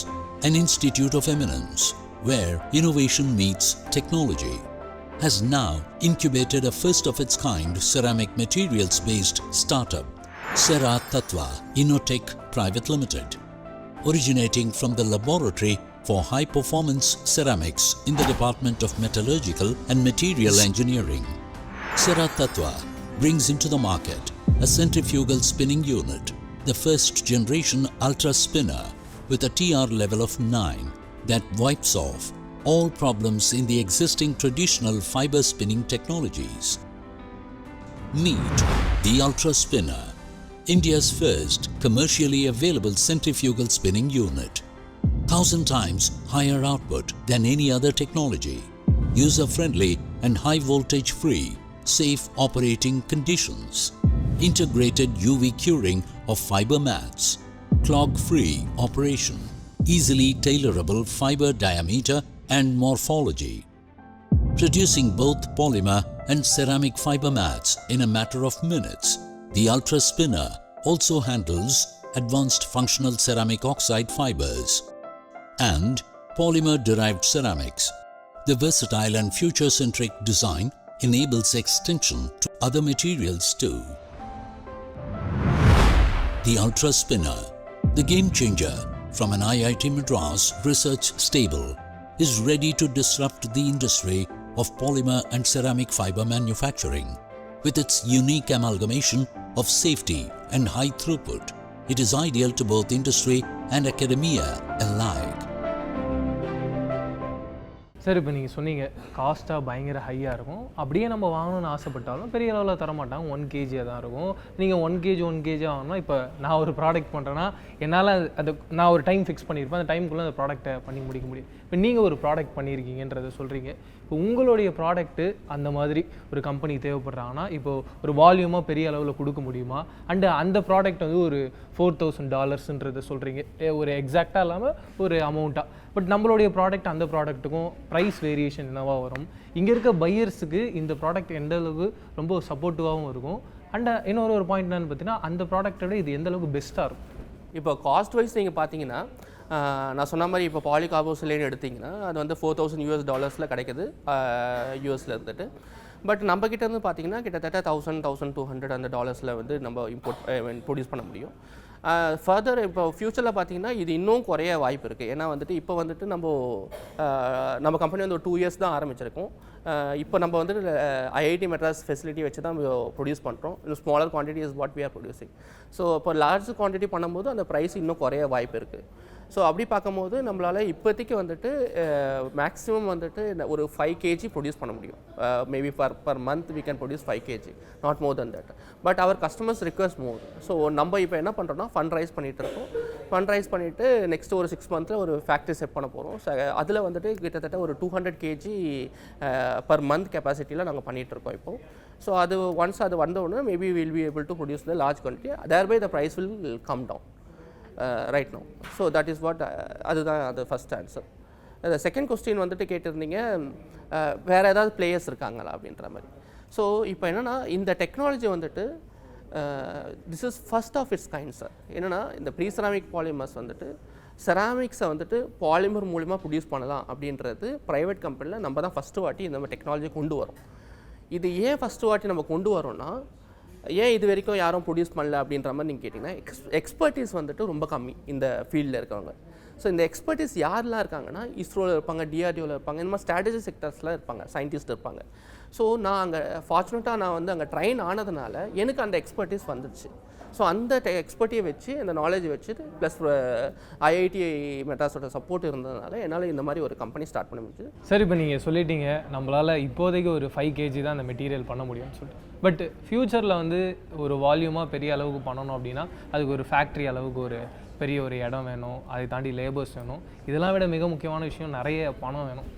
an institute of eminence where innovation meets technology, has now incubated a first-of-its-kind ceramic materials-based startup, Cera Tattva Innotech Private Limited, originating from the laboratory for high-performance ceramics in the Department of Metallurgical and Material Engineering. Cera Tattva brings into the market a centrifugal spinning unit, the first-generation ultra spinner with a TR level of 9 that wipes off all problems in the existing traditional fiber spinning technologies. Meet the ultra spinner, India's first commercially available centrifugal spinning unit. 1,000 times higher output than any other technology, user-friendly and high voltage free, safe operating conditions. integrated UV curing of fiber mats, clog-free operation, easily tailorable fiber diameter and morphology, producing both polymer and ceramic fiber mats in a matter of minutes. The Ultra Spinner also handles advanced functional ceramic oxide fibers and polymer-derived ceramics. The versatile and future-centric design enables extension to other materials too. The Ultra Spinner, the game changer from an IIT Madras research stable, is ready to disrupt the industry of polymer and ceramic fiber manufacturing. With its unique amalgamation of safety and high throughput, it is ideal to both industry and academia alike. Sir இப்போ நீங்கள் சொன்னீங்க காஸ்ட்டாக பயங்கர ஹையாக இருக்கும். அப்படியே நம்ம வாங்கணும்னு ஆசைப்பட்டாலும் பெரிய அளவில் தரமாட்டாங்க, 1 kg தான் இருக்கும். நீங்கள் 1 kg வாங்கணும்னா இப்போ நான் ஒரு ப்ராடக்ட் பண்ணுறேன்னா என்னால் அது நான் ஒரு டைம் ஃபிக்ஸ் பண்ணியிருப்பேன், அந்த டைமுக்குள்ளே அந்த ப்ராடக்ட்டை பண்ணி முடிக்க முடியும். இப்போ நீங்கள் ஒரு ப்ராடக்ட் பண்ணியிருக்கீங்கன்றதை சொல்கிறீங்க. இப்போ உங்களுடைய ப்ராடக்ட்டு அந்த மாதிரி ஒரு கம்பெனி தேவைப்படுறாங்கன்னா இப்போது ஒரு வால்யூமாக பெரிய அளவில் கொடுக்க முடியுமா? அண்டு அந்த ப்ராடக்ட் வந்து ஒரு $4,000 சொல்கிறீங்க, ஒரு எக்ஸாக்டாக இல்லாமல் ஒரு அமௌண்ட்டாக. பட் நம்மளுடைய ப்ராடக்ட் அந்த ப்ராடக்ட்டுக்கும் ப்ரைஸ் வேரியேஷன் என்னவா வரும்? இங்கே இருக்க பையர்ஸுக்கு இந்த ப்ராடக்ட் எந்த அளவுக்கு ரொம்ப சப்போர்ட்டிவாகவும் இருக்கும்? அண்ட் இன்னொரு ஒரு பாயிண்ட் என்னன்னு பார்த்தீங்கன்னா அந்த ப்ராடக்டோட இது எந்த அளவுக்கு பெஸ்ட்டாக இருக்கும்? இப்போ காஸ்ட் வைஸ் நீங்கள் பார்த்தீங்கன்னா நான் சொன்ன மாதிரி இப்போ பாலிகார்போசிலேன்னு எடுத்திங்கன்னா அது வந்து $4,000 கிடைக்குது யூஎஸில் இருந்துட்டு. பட் நம்ம கிட்ட இருந்து பார்த்தீங்கன்னா கிட்டத்தட்ட 1,200 அந்த டாலர்ஸில் வந்து நம்ம ப்ரொடியூஸ் பண்ண முடியும். ஃபர்தர் இப்போ ஃப்யூச்சரில் பார்த்தீங்கன்னா இது இன்னும் குறைய வாய்ப்பு இருக்குது. ஏன்னா வந்துட்டு இப்போ வந்துட்டு நம்ம கம்பெனி வந்து ஒரு 2 years தான் ஆரம்பிச்சிருக்கோம். இப்போ நம்ம வந்துட்டு ஐஐடி மெட்ராஸ் ஃபெசிலிட்டி வச்சு தான் ப்ரொடியூஸ் பண்ணுறோம். இன்னும் smaller quantity is what we are producing. So இப்போ லார்ஜ் குவான்டிட்டி பண்ணும்போது அந்த ப்ரைஸ் இன்னும் குறைய வாய்ப்பு இருக்குது. ஸோ அப்படி பார்க்கும்போது நம்மளால் இப்போதைக்கு வந்துட்டு மேக்ஸிமம் வந்துட்டு ஒரு 5 kg ப்ரொடியூஸ் பண்ண முடியும். Maybe per month we can produce 5 kg, not more than that. But our customers request more. So நம்ம இப்போ என்ன பண்ணுறோம்னா ஃபண்ட் ரைஸ் பண்ணிகிட்டு இருக்கோம். ஃபண்ட் ரைஸ் பண்ணிவிட்டு நெக்ஸ்ட் ஒரு 6 months ஒரு ஃபேக்ட்ரி செட் பண்ண போகிறோம். அதில் வந்துட்டு கிட்டத்தட்ட ஒரு 200 kg பர் மந்த் கெப்பாசிட்டியில் நாங்கள் பண்ணிகிட்ருக்கோம் இப்போது. ஸோ அது ஒன்ஸ் அது வந்தோடனே maybe will be able to produce the large quantity. Thereby the price will come down right now. So that is what அதுதான் அது ஃபஸ்ட் ஆன்சர். அந்த செகண்ட் கொஸ்டின் வந்துட்டு கேட்டிருந்தீங்க வேறு ஏதாவது பிளேயர்ஸ் இருக்காங்களா அப்படின்ற மாதிரி. ஸோ இப்போ என்னென்னா இந்த டெக்னாலஜி வந்துட்டு this is first of its kind sir. என்னென்னா இந்த ப்ரீ செராமிக் பாலிமர்ஸ் வந்துட்டு செராமிக்ஸை வந்துட்டு பாலிமர் மூலிமா ப்ரொடியூஸ் பண்ணலாம் அப்படின்றது ப்ரைவேட் கம்பெனியில் நம்ம தான் ஃபஸ்ட்டு வாட்டி இந்த டெக்னாலஜி கொண்டு வரோம். இது ஏன் ஃபஸ்ட்டு வாட்டி நம்ம கொண்டு வரோன்னா ஏன் இது வரைக்கும் யாரும் ப்ரொடியூஸ் பண்ணல அப்படின்ற மாதிரி நீங்கள் கேட்டிங்கன்னா எக்ஸ்பர்டீஸ் வந்துட்டு ரொம்ப கம்மி இந்த ஃபீல்டில் இருக்கவங்க. ஸோ இந்த எக்ஸ்பர்டீஸ் யாரெலாம் இருக்காங்கன்னா இஸ்ரோவில் இருப்பாங்க, டிஆர்டிஓவில் இருப்பாங்க, இந்த மாதிரி ஸ்ட்ராட்டஜி செக்டர்ஸில் இருப்பாங்க, சயின்டிஸ்ட் இருப்பாங்க. ஸோ நான் அங்கே ஃபார்ச்சுனேட்டாக நான் வந்து அங்கே ட்ரெயின் ஆனதுனால எனக்கு அந்த எக்ஸ்பர்டீஸ் வந்துடுச்சு. ஸோ அந்த எக்ஸ்பர்ட்டியை வச்சு அந்த நாலேஜ் வச்சுட்டு ப்ளஸ் ஐஐடி மெட்ராஸோட சப்போர்ட் இருந்ததுனால என்னால் இந்த மாதிரி ஒரு கம்பெனி ஸ்டார்ட் பண்ண முடியுது. சரி, இப்போ நீங்கள் சொல்லிட்டீங்க நம்மளால் இப்போதைக்கு ஒரு 5 kg தான் அந்த மெட்டீரியல் பண்ண முடியும்னு சொல்லிட்டு. பட் ஃப்யூச்சரில் வந்து ஒரு வால்யூமாக பெரிய அளவுக்கு பண்ணணும் அப்படின்னா அதுக்கு ஒரு ஃபேக்ட்ரி அளவுக்கு ஒரு பெரிய ஒரு இடம் வேணும், அதை தாண்டி லேபர்ஸ் வேணும். இதெல்லாம் விட மிக முக்கியமான விஷயம் நிறைய பணம் வேணும்.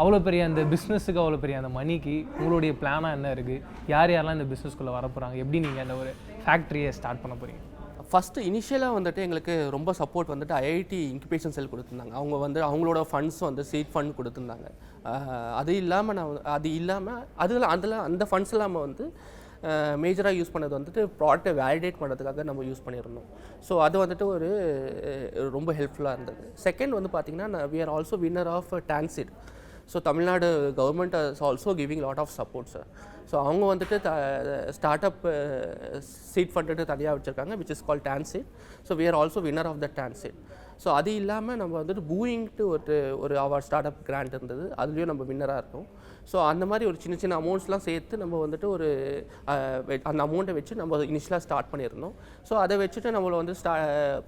அவ்வளோ பெரிய அந்த பிஸ்னஸுக்கு அவ்வளோ பெரிய அந்த மணிக்கு உங்களுடைய பிளானாக என்ன இருக்குது? யாரெல்லாம் இந்த பிஸ்னஸ்குள்ளே வரப்போகிறாங்க? எப்படி நீங்கள் அந்த ஒரு ஃபேக்ட்ரியை ஸ்டார்ட் பண்ண போகிறீங்க? ஃபஸ்ட்டு இனிஷியலாக வந்துட்டு எங்களுக்கு ரொம்ப சப்போர்ட் வந்துட்டு ஐஐடி இன்குபேஷன் செல் கொடுத்துருந்தாங்க. அவங்க வந்து அவங்களோட ஃபண்ட்ஸ் வந்து சீட் ஃபண்ட் கொடுத்துருந்தாங்க. அது இல்லாமல் அந்த ஃபண்ட்ஸ் இல்லாமல் வந்து மேஜராக யூஸ் பண்ணது வந்துட்டு ப்ராடக்ட்டை வேலிடேட் பண்ணுறதுக்காக நம்ம யூஸ் பண்ணியிருந்தோம். ஸோ அது வந்துட்டு ஒரு ரொம்ப ஹெல்ப்ஃபுல்லாக இருந்தது. செகண்ட் வந்து பார்த்திங்கன்னா we are also winner of TANSEED. So Tamil Nadu government is also giving lot of support sir. So அவங்க வந்துட்டு ஸ்டார்ட் அப் சீட் ஃபண்டுட்டு தனியாக வச்சுருக்காங்க which is call TANSEED. So we are also winner of the TANSEED. So அது இல்லாமல் நம்ம வந்துட்டு பூயிங்ட்டு ஒரு அவர் ஸ்டார்ட் அப் கிராண்ட் இருந்தது, அதுலேயும் நம்ம வின்னராக இருக்கோம். ஸோ அந்த மாதிரி ஒரு சின்ன சின்ன அமௌண்ட்ஸ்லாம் சேர்த்து நம்ம வந்துட்டு ஒரு அந்த அமௌண்ட்டை வச்சு நம்ம இனிஷியலாக ஸ்டார்ட் பண்ணியிருந்தோம். ஸோ அதை வச்சுட்டு நம்மளை வந்து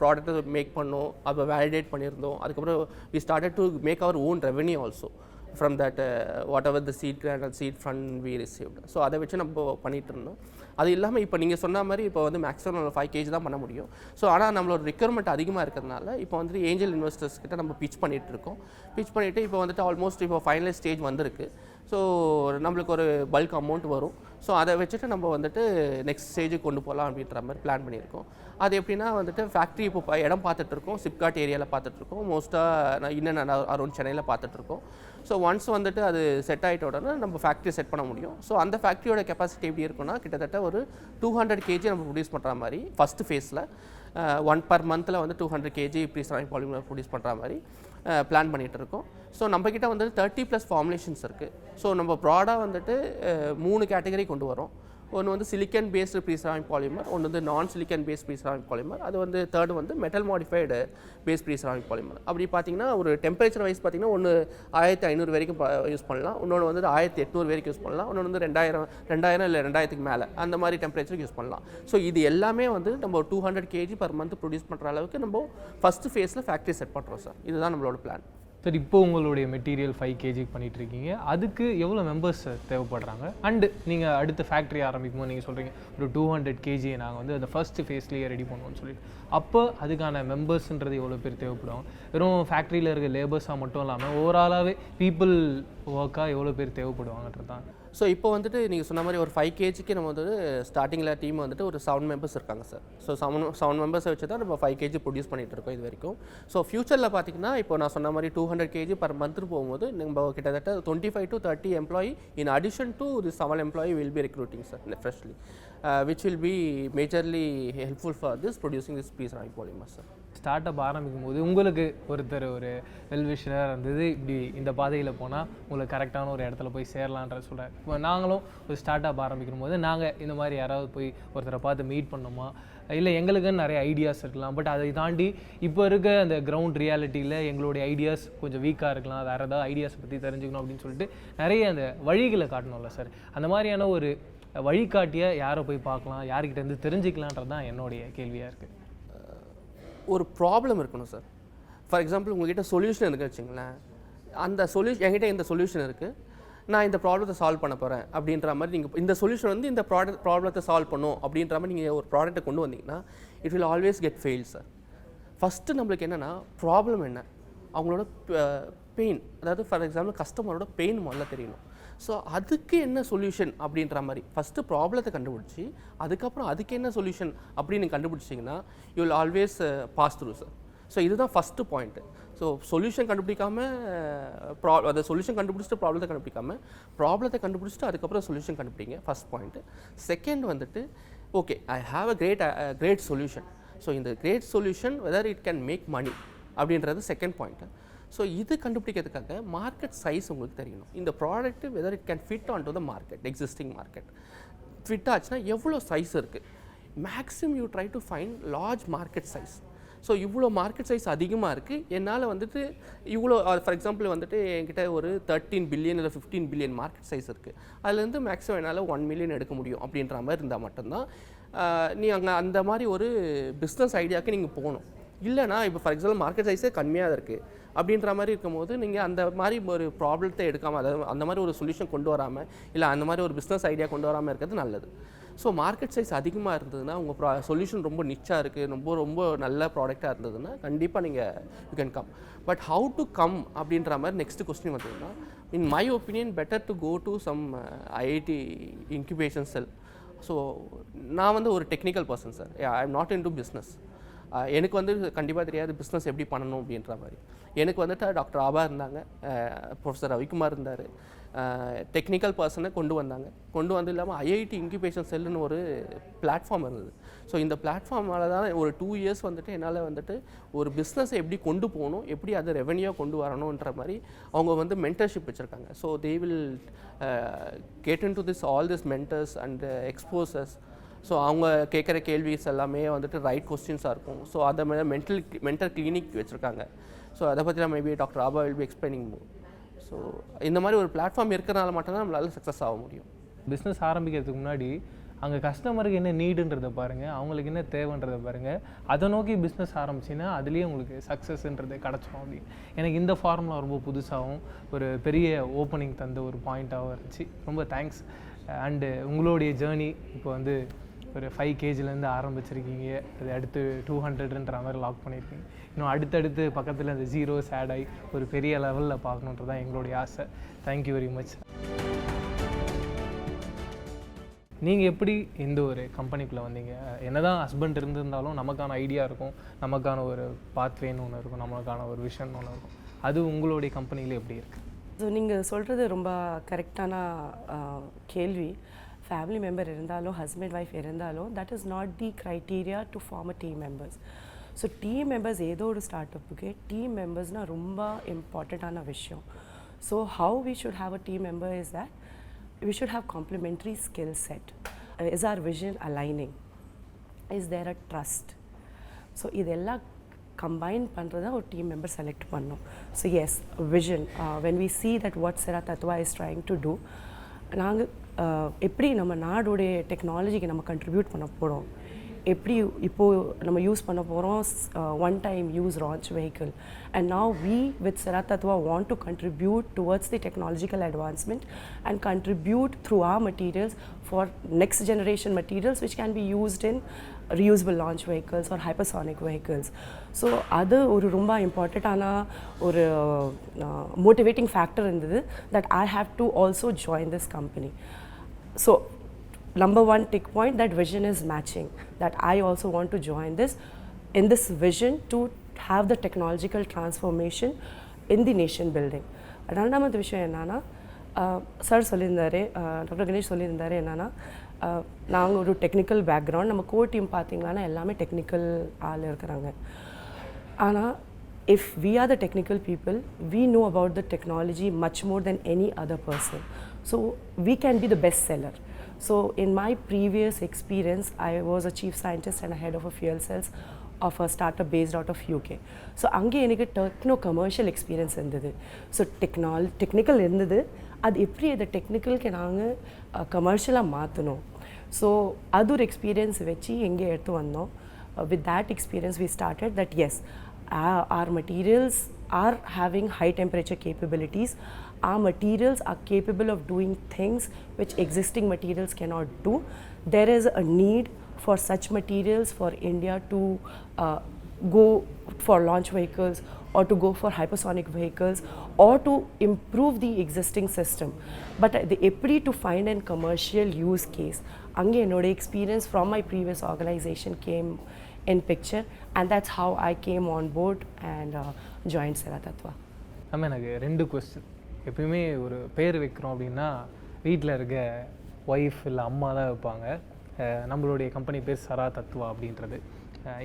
ப்ராடக்ட்டை மேக் பண்ணோம், அதை வேலிடேட் பண்ணியிருந்தோம். அதுக்கப்புறம் we started to make our own revenue also from that whatever the seed grant and seed fund we received. So அதை வச்சு நம்ம பண்ணிகிட்டு இருந்தோம். அது இல்லாமல் இப்போ நீங்கள் சொன்ன மாதிரி இப்போ வந்து மேக்ஸிமம் 5 kg தான் பண்ண முடியும். ஸோ ஆனால் நம்மளோட ரிக்வயர்மெண்ட் அதிகமாக இருக்கிறதுனால இப்போ வந்துட்டு ஏஞ்சல் இன்வெஸ்டர்ஸ் கிட்ட நம்ம பிச் பண்ணிகிட்டு இருக்கோம். பிச் பண்ணிவிட்டு இப்போ வந்துட்டு ஆல்மோஸ்ட் இப்போ ஃபைனல் ஸ்டேஜ் வந்திருக்கு. ஸோ நம்மளுக்கு ஒரு பல்க் அமௌண்ட் வரும். ஸோ அதை வச்சுட்டு நம்ம வந்துட்டு நெக்ஸ்ட் ஸ்டேஜுக்கு கொண்டு போகலாம் அப்படின்ற மாதிரி பிளான் பண்ணியிருக்கோம். அது எப்படின்னா வந்துட்டு ஃபேக்ட்ரி இப்போ இடம் பார்த்துட்ருக்கோம், சிப்காட் ஏரியாவில் பார்த்துட்ருக்கோம், மோஸ்ட்டாக நான் இன்னும் அரௌண்ட் சென்னையில் பார்த்துட்ருக்கோம். ஸோ ஒன்ஸ் வந்துட்டு அது செட் ஆகிட்ட உடனே நம்ம ஃபேக்ட்ரி செட் பண்ண முடியும். ஸோ அந்த ஃபேக்ட்ரியோட கெப்பாசிட்டி எப்படி இருக்குன்னா கிட்டத்தட்ட ஒரு 200 kg நம்ம ப்ரொடியூஸ் பண்ணுற மாதிரி ஃபஸ்ட்டு ஃபேஸில் 1 per month வந்து 200 kg ப்ரீசராமிக் பாலிமர் ப்ரொடியூஸ் பண்ணுற மாதிரி பிளான் பண்ணிகிட்டு இருக்கோம். ஸோ நம்மக்கிட்ட வந்துட்டு 30+ ஃபார்முலேஷன்ஸ் இருக்குது. ஸோ நம்ம ப்ராடாக வந்துட்டு 3 கேட்டகரி கொண்டு வரோம். ஒன்று வந்து சிலிக்கன் பேஸ்டு ப்ரீசராமிக் பாலிமர், ஒன்று வந்து நான் சிலிக்கன் பேஸ்ட் ப்ரீசராமிக் பாலிமர், அது வந்து தேர்டு வந்து மெட்டல் மாடிஃபைடு பேஸ்ட் ப்ரீசராமிக் பாலிமர். அப்படி பார்த்தீங்கன்னா ஒரு டெம்பரேச்சர் வைஸ் பார்த்தீங்கன்னா ஒன்று 1500 வரைக்கும் யூஸ் பண்ணலாம், இன்னொன்று வந்து 1800 வரைக்கும் யூஸ் பண்ணலாம், இன்னொன்று வந்து 2000 இல்லை 2000க்கு மேலே அந்த மாதிரி டெம்பரேச்சருக்கு யூஸ் பண்ணலாம். ஸோ இது எல்லாமே வந்து நம்ம 200 kg per month ப்ரொடியூஸ் பண்ணுற அளவுக்கு நம்ம ஃபஸ்ட்டு ஃபேஸில் ஃபேக்ட்ரி செட் பண்ணுறோம் சார். இதுதான் நம்மளோட பிளான். சார் இப்போ உங்களுடைய மெட்டீரியல் 5 kg பண்ணிகிட்ருக்கீங்க, அதுக்கு எவ்வளோ மெம்பர்ஸ் தேவைப்படுறாங்க? அண்டு நீங்கள் அடுத்த ஃபேக்ட்ரி ஆரம்பிக்கும் போது நீங்கள் சொல்கிறீங்க ஒரு 200 kg நாங்கள் வந்து அந்த ஃபஸ்ட்டு ஃபேஸ்லேயே ரெடி பண்ணுவோம்னு சொல்லிட்டு, அப்போ அதுக்கான மெம்பர்ஸ்ன்றது எவ்வளோ பேர் தேவைப்படுவாங்க? வெறும் ஃபேக்ட்ரியில் இருக்க லேபர்ஸாக மட்டும் இல்லாமல் ஓவராலாகவே பீப்புள் ஒர்க்காக எவ்வளோ பேர் தேவைப்படுவாங்கன்றது தான். ஸோ இப்போ வந்துட்டு நீங்கள் சொன்ன மாதிரி ஒரு 5 kgக்கு நம்ம வந்து ஸ்டார்டிங்கில் டீம் வந்துட்டு ஒரு 7 members இருக்காங்க சார். ஸோ 7 members வச்சு தான் நம்ம 5 kg ப்ரொடியூஸ் பண்ணிகிட்டு இருக்கோம் இது வரைக்கும். ஸோ ஃபியூச்சரில் பார்த்தீங்கன்னா இப்போ நான் சொன்ன மாதிரி 200 kg per month போகும்போது நம்ம கிட்டத்தட்ட 25 to 30 employee in addition to the 7 employee will be recruiting sir freshly, which will be majorly helpful for this producing this pre-ceramic polymer sir. Start up ஆரம்பிக்கும் போது உங்களுக்கு ஒருத்தர் ஒரு வெல்விஷராக இருந்தது, இப்படி இந்த பாதையில் போனால் உங்களுக்கு கரெக்டான ஒரு இடத்துல போய் சேரலான்ற சொல்கிறார். இப்போ நாங்களும் ஒரு ஸ்டார்ட் அப் ஆரம்பிக்கும் போது நாங்கள் இந்த மாதிரி யாராவது போய் ஒருத்தரை பார்த்து மீட் பண்ணோமா, இல்லை எங்களுக்குன்னு நிறைய ஐடியாஸ் இருக்கலாம், பட் அதை தாண்டி இப்போ இருக்க அந்த கிரவுண்ட் ரியாலிட்டியில் எங்களுடைய ஐடியாஸ் கொஞ்சம் வீக்காக இருக்கலாம், வேறு ஏதாவது ஐடியாஸ் பற்றி தெரிஞ்சுக்கணும் அப்படின்னு சொல்லிட்டு நிறைய அந்த வழிகளை காட்டணும்ல சார். அந்த மாதிரியான ஒரு வழிகாட்டியை யாரை போய் பார்க்கலாம், யார்கிட்டேருந்து தெரிஞ்சுக்கலான்றது தான் என்னுடைய கேள்வியாக இருக்குது. ஒரு ப்ராப்ளம் இருக்கணும் சார். ஃபார் எக்ஸாம்பிள் உங்கள்கிட்ட சொல்யூஷன் இருக்குது வச்சுங்களேன், அந்த என்கிட்ட இந்த சொல்யூஷன் இருக்குது, நான் இந்த ப்ராப்ளத்தை சால்வ் பண்ண போகிறேன் அப்படின்ற மாதிரி நீங்கள் இந்த சொல்யூஷன் வந்து இந்த ப்ராப்ளத்தை சால்வ் பண்ணும் அப்படின்ற மாதிரி நீங்கள் ஒரு ப்ராடக்ட்டை கொண்டு வந்தீங்கன்னா it will always get fail sir. First நம்மளுக்கு என்னென்னா ப்ராப்ளம் என்ன, அவங்களோட பெயின், அதாவது ஃபார் எக்ஸாம்பிள் கஸ்டமரோட பெயின் முதல்ல தெரியணும். ஸோ அதுக்கு என்ன சொல்யூஷன் அப்படின்ற மாதிரி ஃபஸ்ட்டு ப்ராப்ளத்தை கண்டுபிடிச்சி அதுக்கப்புறம் அதுக்கு என்ன சொல்யூஷன் அப்படின்னு கண்டுபிடிச்சிங்கன்னா you will always pass through sir. So இதுதான் ஃபஸ்ட்டு பாயிண்ட்டு. ஸோ சொல்யூஷன் கண்டுபிடிக்காமல் அதை சொல்யூஷன் கண்டுபிடிச்சிட்டு ப்ராப்ளத்தை கண்டுபிடிச்சிட்டு அதுக்கப்புறம் சொல்யூஷன் கண்டுபிடிங்க, ஃபஸ்ட் பாயிண்ட்டு. செகண்ட் வந்துட்டு okay I have a great solution. So இந்த great solution whether it can make money அப்படின்றது செகண்ட் பாயிண்ட்டு. ஸோ இது கண்டுபிடிக்கிறதுக்காக மார்க்கெட் சைஸ் உங்களுக்கு தெரியணும். இந்த product weather it can fit on to the market, existing market fit ஆச்சுன்னா எவ்வளோ size இருக்குது, maximum you try to find large market size. So இவ்வளோ market size அதிகமாக இருக்குது, என்னால் வந்துட்டு இவ்வளோ ஃபார் எக்ஸாம்பிள் வந்துட்டு என்கிட்ட ஒரு 13 பில்லியன் இல்லை 15 பில்லியன் மார்க்கெட் சைஸ் இருக்குது, அதுலேருந்து மேக்ஸிமம் என்னால் 1 மில்லியன் எடுக்க முடியும் அப்படின்ற மாதிரி இருந்தால் மட்டும்தான் நீ அங்கே அந்த மாதிரி ஒரு பிஸ்னஸ் ஐடியாவுக்கு நீங்கள் போகணும். இல்லைனா இப்போ ஃபார் எக்ஸாம்பிள் மார்க்கெட் சைஸே கம்மியாக இருக்குது அப்படின்ற மாதிரி இருக்கும்போது நீங்கள் அந்த மாதிரி ஒரு ப்ராப்ளத்தை எடுக்காமல், அதாவது அந்த மாதிரி ஒரு சொல்யூஷன் கொண்டு வராமல், இல்லை அந்த மாதிரி ஒரு பிஸ்னஸ் ஐடியா கொண்டு வராமல் இருக்கிறது நல்லது. ஸோ மார்க்கெட் சைஸ் அதிகமாக இருந்ததுன்னா உங்கள் சொல்யூஷன் ரொம்ப நிச்சாக இருக்குது, ரொம்ப நல்ல ப்ராடக்டாக இருந்ததுன்னா கண்டிப்பாக நீங்கள் you can come. But how to come அப்படின்ற மாதிரி நெக்ஸ்ட் கொஸ்டின் வந்ததுன்னா in my opinion better to go to some IIT incubation cell. So நான் வந்து ஒரு technical person sir, I am not into business. எனக்கு வந்து கண்டிப்பாக தெரியாது பிஸ்னஸ் எப்படி பண்ணணும் அப்படின்ற மாதிரி. எனக்கு வந்துட்டு டாக்டர் ஆபா இருந்தாங்க, ப்ரொஃபஸர் ரவிக்குமார் இருந்தார், டெக்னிக்கல் பர்சனை கொண்டு வந்து இல்லாமல் ஐஐடி இன்குபேஷன் செல்லுன்னு ஒரு பிளாட்ஃபார்ம் இருந்தது. ஸோ இந்த பிளாட்ஃபார்மால் தான் ஒரு 2 years வந்துட்டு என்னால் வந்துட்டு ஒரு பிஸ்னஸை எப்படி கொண்டு போகணும், எப்படி அதை ரெவென்யூவாக கொண்டு வரணுன்ற மாதிரி அவங்க வந்து மென்டர்ஷிப் வச்சுருக்காங்க. So they will get in to this all this mentors and exposures. So அவங்க கேட்குற கேள்விஸ் எல்லாமே வந்துட்டு ரைட் கொஸ்டின்ஸாக இருக்கும். ஸோ அதை மாதிரி மென்டல் கிளினிக் வச்சுருக்காங்க. ஸோ அதை பற்றி நான் maybe doctor Auba will be explaining more. So இந்த மாதிரி ஒரு பிளாட்ஃபார்ம் இருக்கிறனால மட்டும்தான் நம்மளால சக்ஸஸ் ஆக முடியும். பிஸ்னஸ் ஆரம்பிக்கிறதுக்கு முன்னாடி அங்கே கஸ்டமருக்கு என்ன நீடுன்றதை பாருங்கள், அவங்களுக்கு என்ன தேவைன்றதை பாருங்கள், அதை நோக்கி பிஸ்னஸ் ஆரம்பிச்சின்னா அதுலேயே உங்களுக்கு சக்ஸஸ்ன்றது கிடச்சிடும். அப்படி எனக்கு இந்த ஃபார்முலா ரொம்ப புதுசாகவும் ஒரு பெரிய ஓப்பனிங் தந்த ஒரு பாயிண்ட்டாகவும் இருந்துச்சு. ரொம்ப தேங்க்ஸ். அண்டு உங்களுடைய ஜேர்னி இப்போ வந்து ஒரு 5 kgலேருந்து ஆரம்பிச்சிருக்கீங்க, அது அடுத்து 200ன்ற மாதிரி லாக் பண்ணியிருக்கீங்க. இன்னும் அடுத்தடுத்து பக்கத்தில் அந்த ஜீரோஸ் ஆட் ஆகி ஒரு பெரிய லெவலில் பார்க்கணுன்றது தான் எங்களுடைய ஆசை. Thank you very much. நீங்கள் எப்படி இந்த ஒரு கம்பெனிக்குள்ளே வந்தீங்க? என்னதான் ஹஸ்பண்ட் இருந்திருந்தாலும் நமக்கான ஐடியா இருக்கும், நமக்கான ஒரு பாத்வேன்னு ஒன்று இருக்கும், நமக்கான ஒரு விஷன் ஒன்று இருக்கும். அது உங்களுடைய கம்பெனியில் எப்படி இருக்குது? ஸோ நீங்கள் சொல்கிறது ரொம்ப கரெக்டான கேள்வி. ஃபேமிலி மெம்பர் இருந்தாலும் ஹஸ்பண்ட் ஒய்ஃப் இருந்தாலும் that is not the criteria to form a team members. So team members ஏதோ ஒரு ஸ்டார்ட் அப்புக்கு டீம் மெம்பர்ஸ்னால் ரொம்ப இம்பார்ட்டண்ட்டான விஷயம். So how we should have a team member is that we should have complementary skill set. Is our vision aligning? Is there a trust? So idella combine பண்றதா ஒரு team member select பண்ணோம். So yes, vision, when we see that what Sera Tattva is trying to do, நாங்க எப்படி நம்ம நாடோட டெக்னாலஜிக்கு நம்ம contribute பண்ண போறோம், எப்படி இப்போது நம்ம யூஸ் பண்ண போகிறோம் one time use launch vehicle, and now we with Sera Tattva want to contribute towards the technological advancement and contribute through our materials for next generation materials which can be used in reusable launch vehicles or hypersonic vehicles. So அது ஒரு ரொம்ப இம்பார்ட்டண்ட்டான ஒரு motivating factor இருந்தது that I have to also join this company. So number one tick point, that vision is matching, that I also want to join this in this vision to have the technological transformation in the nation building. ரெண்டாவது விஷயம் என்னன்னா, sir சொல்லியிருந்தாரு, doctor Ganesh சொல்லியிருந்தாரு என்னன்னா, நாங்கள் ஒரு technical background, நம்ம core team பார்த்தீங்கன்னா எல்லாமே டெக்னிக்கல் ஆள் இருக்கிறாங்க. ஆனால் if we are the technical people, we know about the technology much more than any other person. So we can be the best seller. So in my previous experience, I was a chief scientist and a head of a fuel cells of a startup based out of UK. So அங்கே எனக்கு techno commercial experience இருந்தது. So technical இருந்தது, அது எப்படி அந்த டெக்னிக்கலுக்கு நாங்கள் கமர்ஷியலாக மாற்றணும். ஸோ அது ஒரு எக்ஸ்பீரியன்ஸ் வச்சு எங்கே எடுத்து வந்தோம். With that experience we started that yes, our materials are having high temperature capabilities. Our materials are capable of doing things which existing materials cannot do. There is a need for such materials for India to go for launch vehicles or to go for hypersonic vehicles or to improve the existing system. But the ability to find a commercial use case, ange enoda experience from my previous organization came in picture, and that's how I came on board and joined Sera Tattva. எனக்கு 2 question. எப்பயுமே ஒரு பேர் வைக்கிறோம் அப்படின்னா வீட்டில் இருக்க wife இல்லை அம்மா தான் வைப்பாங்க. நம்மளுடைய கம்பெனி பேர் சரா தத்வா அப்படின்றது.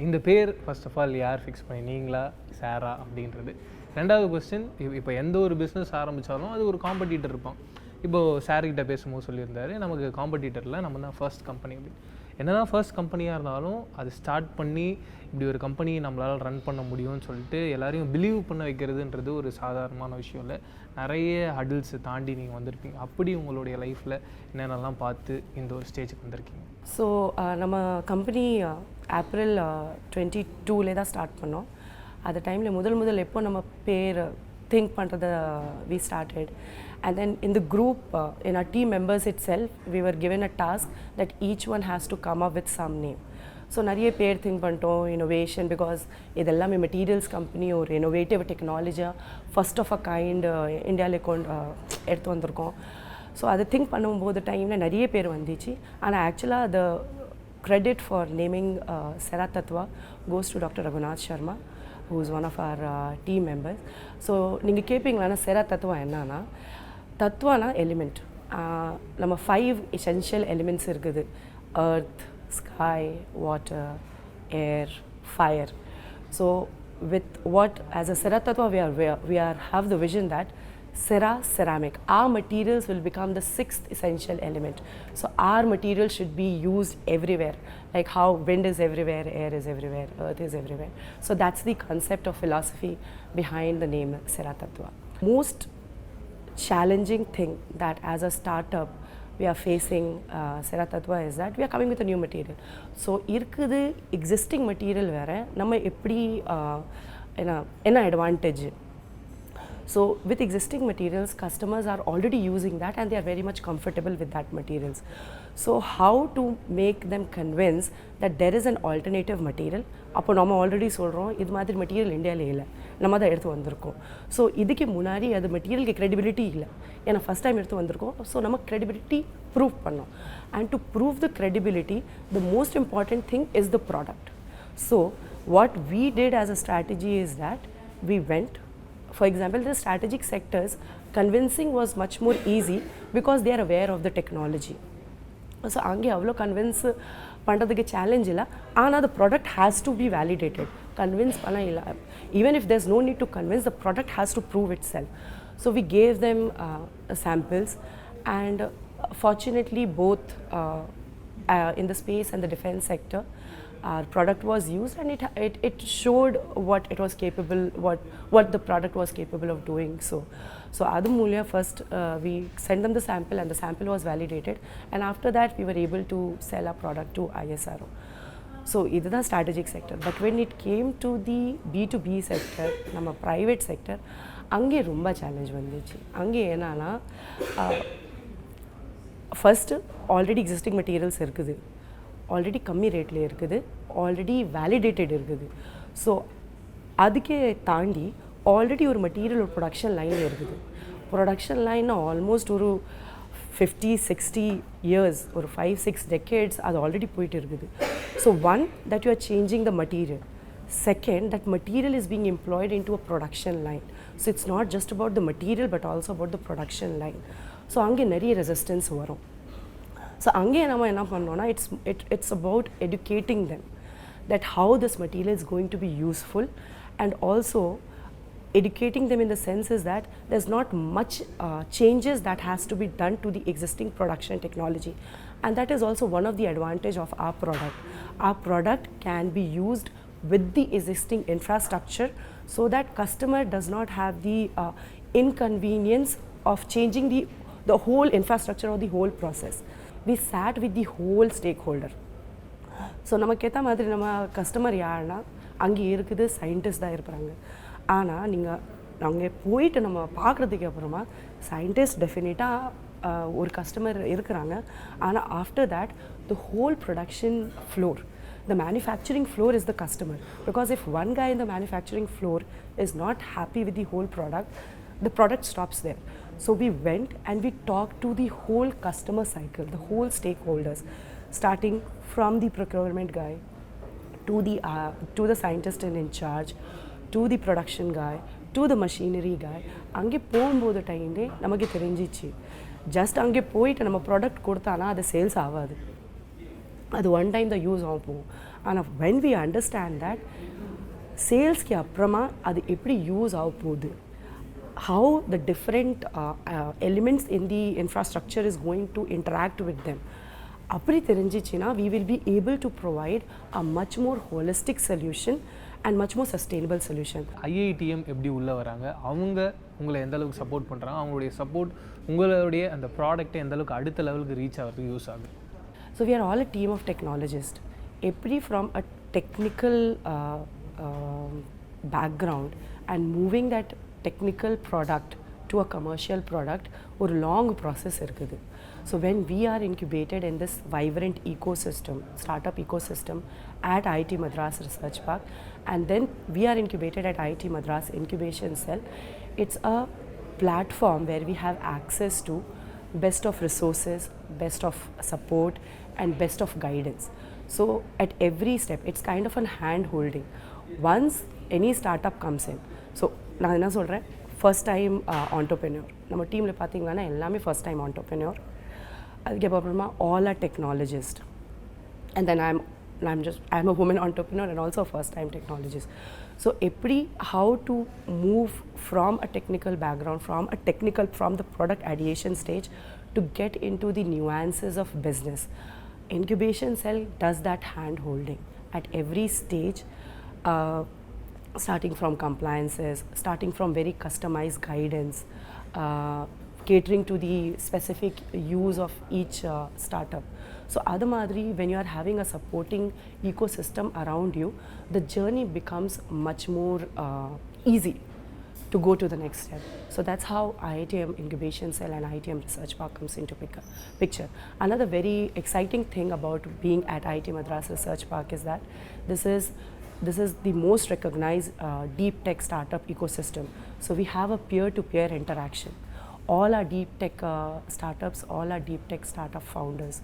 இந்த பேர் ஃபர்ஸ்ட் ஆஃப் ஆல் யார் ஃபிக்ஸ் பண்ணி, நீங்களா சாரா அப்படின்றது? ரெண்டாவது கொஸ்டின், இப்போ எந்த ஒரு பிஸ்னஸ் ஆரம்பித்தாலும் அது ஒரு காம்படிட்டர் இருப்பான். இப்போது சார்கிட்ட பேசும்போது சொல்லியிருந்தாரு, நமக்கு காம்படிட்டரில் நம்ம தான் ஃபர்ஸ்ட் கம்பெனி அப்படின்னு. என்ன தான் ஃபர்ஸ்ட் கம்பெனியாக இருந்தாலும் அது ஸ்டார்ட் பண்ணி இப்படி ஒரு கம்பெனி நம்மளால் ரன் பண்ண முடியும்னு சொல்லிட்டு எல்லாரையும் பிலீவ் பண்ண வைக்கிறதுன்றது ஒரு சாதாரணமான விஷயம் இல்லை. நிறைய ஹடில்ஸை தாண்டி நீங்கள் வந்திருப்பீங்க. அப்படி உங்களுடைய லைஃப்பில் என்னென்னலாம் பார்த்து இந்த ஒரு ஸ்டேஜுக்கு வந்திருக்கீங்க? ஸோ நம்ம கம்பெனி ஏப்ரல் 22 தான் ஸ்டார்ட் பண்ணோம். அந்த டைமில் முதல் எப்போ நம்ம பேர் திங்க் பண்ணுறத we started, and then in the group, in our team members itself, we were given a task that each one has to come up with some name. So நிறைய பேர் திங்க் பண்ணிட்டோம், இனோவேஷன், பிகாஸ் இதெல்லாமே materials company, ஒரு innovative டெக்னாலஜியாக first of a kind இந்தியாவில் எடுத்து வந்திருக்கோம். So அதை திங்க் பண்ணும்போது டைமில் நிறைய பேர் வந்துச்சு. ஆனால் ஆக்சுவலாக த credit for naming Sera Tattva goes to Dr.கண Sharma, who is one of our team members. So நீங்கள் கேட்பீங்களா Sera Tattva என்னன்னா, தத்துவானா எலிமெண்ட். நம்ம 5 essential elements இருக்குது: earth, sky, water, air, fire. So with what as a Sera Tattva we have the vision that Sera, ceramic, our materials will become the 6th essential element. So our material should be used everywhere, like how wind is everywhere, air is everywhere, earth is everywhere. So that's the concept of philosophy behind the name Sera Tattva. Most challenging thing that as a startup we are facing Sera Tattva is that we are coming with a new material. So இருக்குது existing material வேறு, நம்ம எப்படி என்ன advantage. So with existing materials, customers are already using that and they are very much comfortable with that materials. So how to make them convince that there is an alternative material? அப்போ நம்ம already சொல்கிறோம் இது மாதிரி material இந்தியாவில் இல்லை, நம்ம தான் எடுத்து வந்திருக்கோம். ஸோ இதுக்கு முன்னாடி அது மெட்டீரியலுக்கு க்ரெடிபிலிட்டி இல்லை, ஏன்னா ஃபஸ்ட் டைம் எடுத்து வந்திருக்கோம். ஸோ நம்ம க்ரெடிபிலிட்டி ப்ரூவ் பண்ணோம். And to prove the credibility, the most important thing is the product. So what we did as a strategy is that we went, for example, the strategic sectors, convincing was much more easy because they are aware of the technology. So அங்கே அவ்வளோ convince பண்ணுறதுக்கு challenge இல்லை, ஆனால் the product has to be validated. Convince பண்ண இல்லை, even if there's no need to convince, the product has to prove itself. So we gave them samples, and fortunately both in the space and the defense sector, our product was used, and it showed what it was capable, what the product was capable of doing. So adu mulya first we sent them the sample, and the sample was validated, and after that we were able to sell our product to ISRO. So idu the strategic sector. But when it came to the B2B sector, nama private sector, ange romba challenge vandichu. Ange enana first already existing materials irukudhu, already கம்மி ரேட்டில் இருக்குது, already validated இருக்குது. So அதுக்கே தாண்டி already ஒரு material ஒரு production லைனில் இருக்குது. ப்ரொடக்ஷன் லைன் ஆல்மோஸ்ட் ஒரு 50-60 இயர்ஸ், ஒரு 5-6 decades அது ஆல்ரெடி போயிட்டு இருக்குது. So one, that you are changing the material. Second, that material is being employed into a production line. So it's not just about the material but also about the production line. So அங்கே நிறைய resistance வரும். So அங்கே நம்ம என்ன பண்ணோம்னா, it's about educating them that how this material is going to be useful, and also educating them in the sense is that there's not much changes that has to be done to the existing production technology, and that is also one of the advantage of our product. Our product can be used with the existing infrastructure so that customer does not have the inconvenience of changing the whole infrastructure or the whole process. We sat with the whole stakeholder. So நமக்கு ஏற்ற மாதிரி நம்ம customer யாருன்னா அங்கே இருக்குது scientist தான் இருப்பாங்க. ஆனால் நீங்கள் அங்கே போயிட்டு நம்ம பார்க்குறதுக்கு அப்புறமா சயின்டிஸ்ட் டெஃபினட்டாக ஒரு கஸ்டமர் இருக்கிறாங்க. ஆனால் after that the whole production floor, the manufacturing floor is the customer, because if one guy in the manufacturing floor is not happy with the whole product, the product stops there. So we went and we talked to the whole customer cycle, the whole stakeholders, starting from the procurement guy to the scientist in charge, to the production guy, to the machinery guy. அங்கே போகும்போது டைம்லே நமக்கு தெரிஞ்சிச்சு, just அங்கே போயிட்டு நம்ம product கொடுத்தானா அது sales ஆகாது, அது ஒன் டைம் தான் யூஸ் ஆகும் போகும். ஆனால் வென் வி அண்டர்ஸ்டாண்ட் தட் சேல்ஸ்க்கு அப்புறமா அது எப்படி யூஸ் ஆக போகுது, how the different elements in the infrastructure is going to interact with them, அப்படி தெரிஞ்சிச்சுன்னா we will be able to provide a much more holistic solution and much more sustainable solution. IITM எப்படி உள்ளே வராங்க, அவங்க உங்களை எந்த அளவுக்கு சப்போர்ட் பண்ணுறாங்க, அவங்களுடைய சப்போர்ட் உங்களுடைய அந்த ப்ராடக்ட்டை எந்த அளவுக்கு அடுத்த லெவலுக்கு ரீச் ஆகிறதுக்கு யூஸ் ஆகுது? So we are all a team of technologists. எப்படி from a technical background and moving that technical product to a commercial product, ஒரு long process இருக்குது. So when we are incubated in this vibrant ecosystem, startup ecosystem at IIT Madras Research Park, and then we are incubated at IIT Madras Incubation Cell, it's a platform where we have access to best of resources, best of support, and best of guidance. So at every step, it's kind of a hand holding. Once any startup comes in, so நான் என்ன சொல்கிறேன், first time ஆண்டர்ப்ரென்யூர் நம்ம டீமில் பார்த்தீங்கன்னா எல்லாமே first time entrepreneur. அதுக்கப்புறமா all are technologist, and then I'm a woman entrepreneur and also a first time technologist. So எப்படி how to move from a technical background, from the product ideation stage to get into the nuances of business. Incubation cell does that hand holding at every stage, starting from compliances, starting from very customized guidance, catering to the specific use of each startup. So adu madri, when you are having a supporting ecosystem around you, the journey becomes much more easy to go to the next step. So that's how IITM Incubation Cell and IITM Research Park comes into picture. Another very exciting thing about being at IIT Madras Research Park is that this is the most recognized deep tech startup ecosystem. So we have a peer-to-peer interaction. All our deep tech startups, all our deep tech startup founders.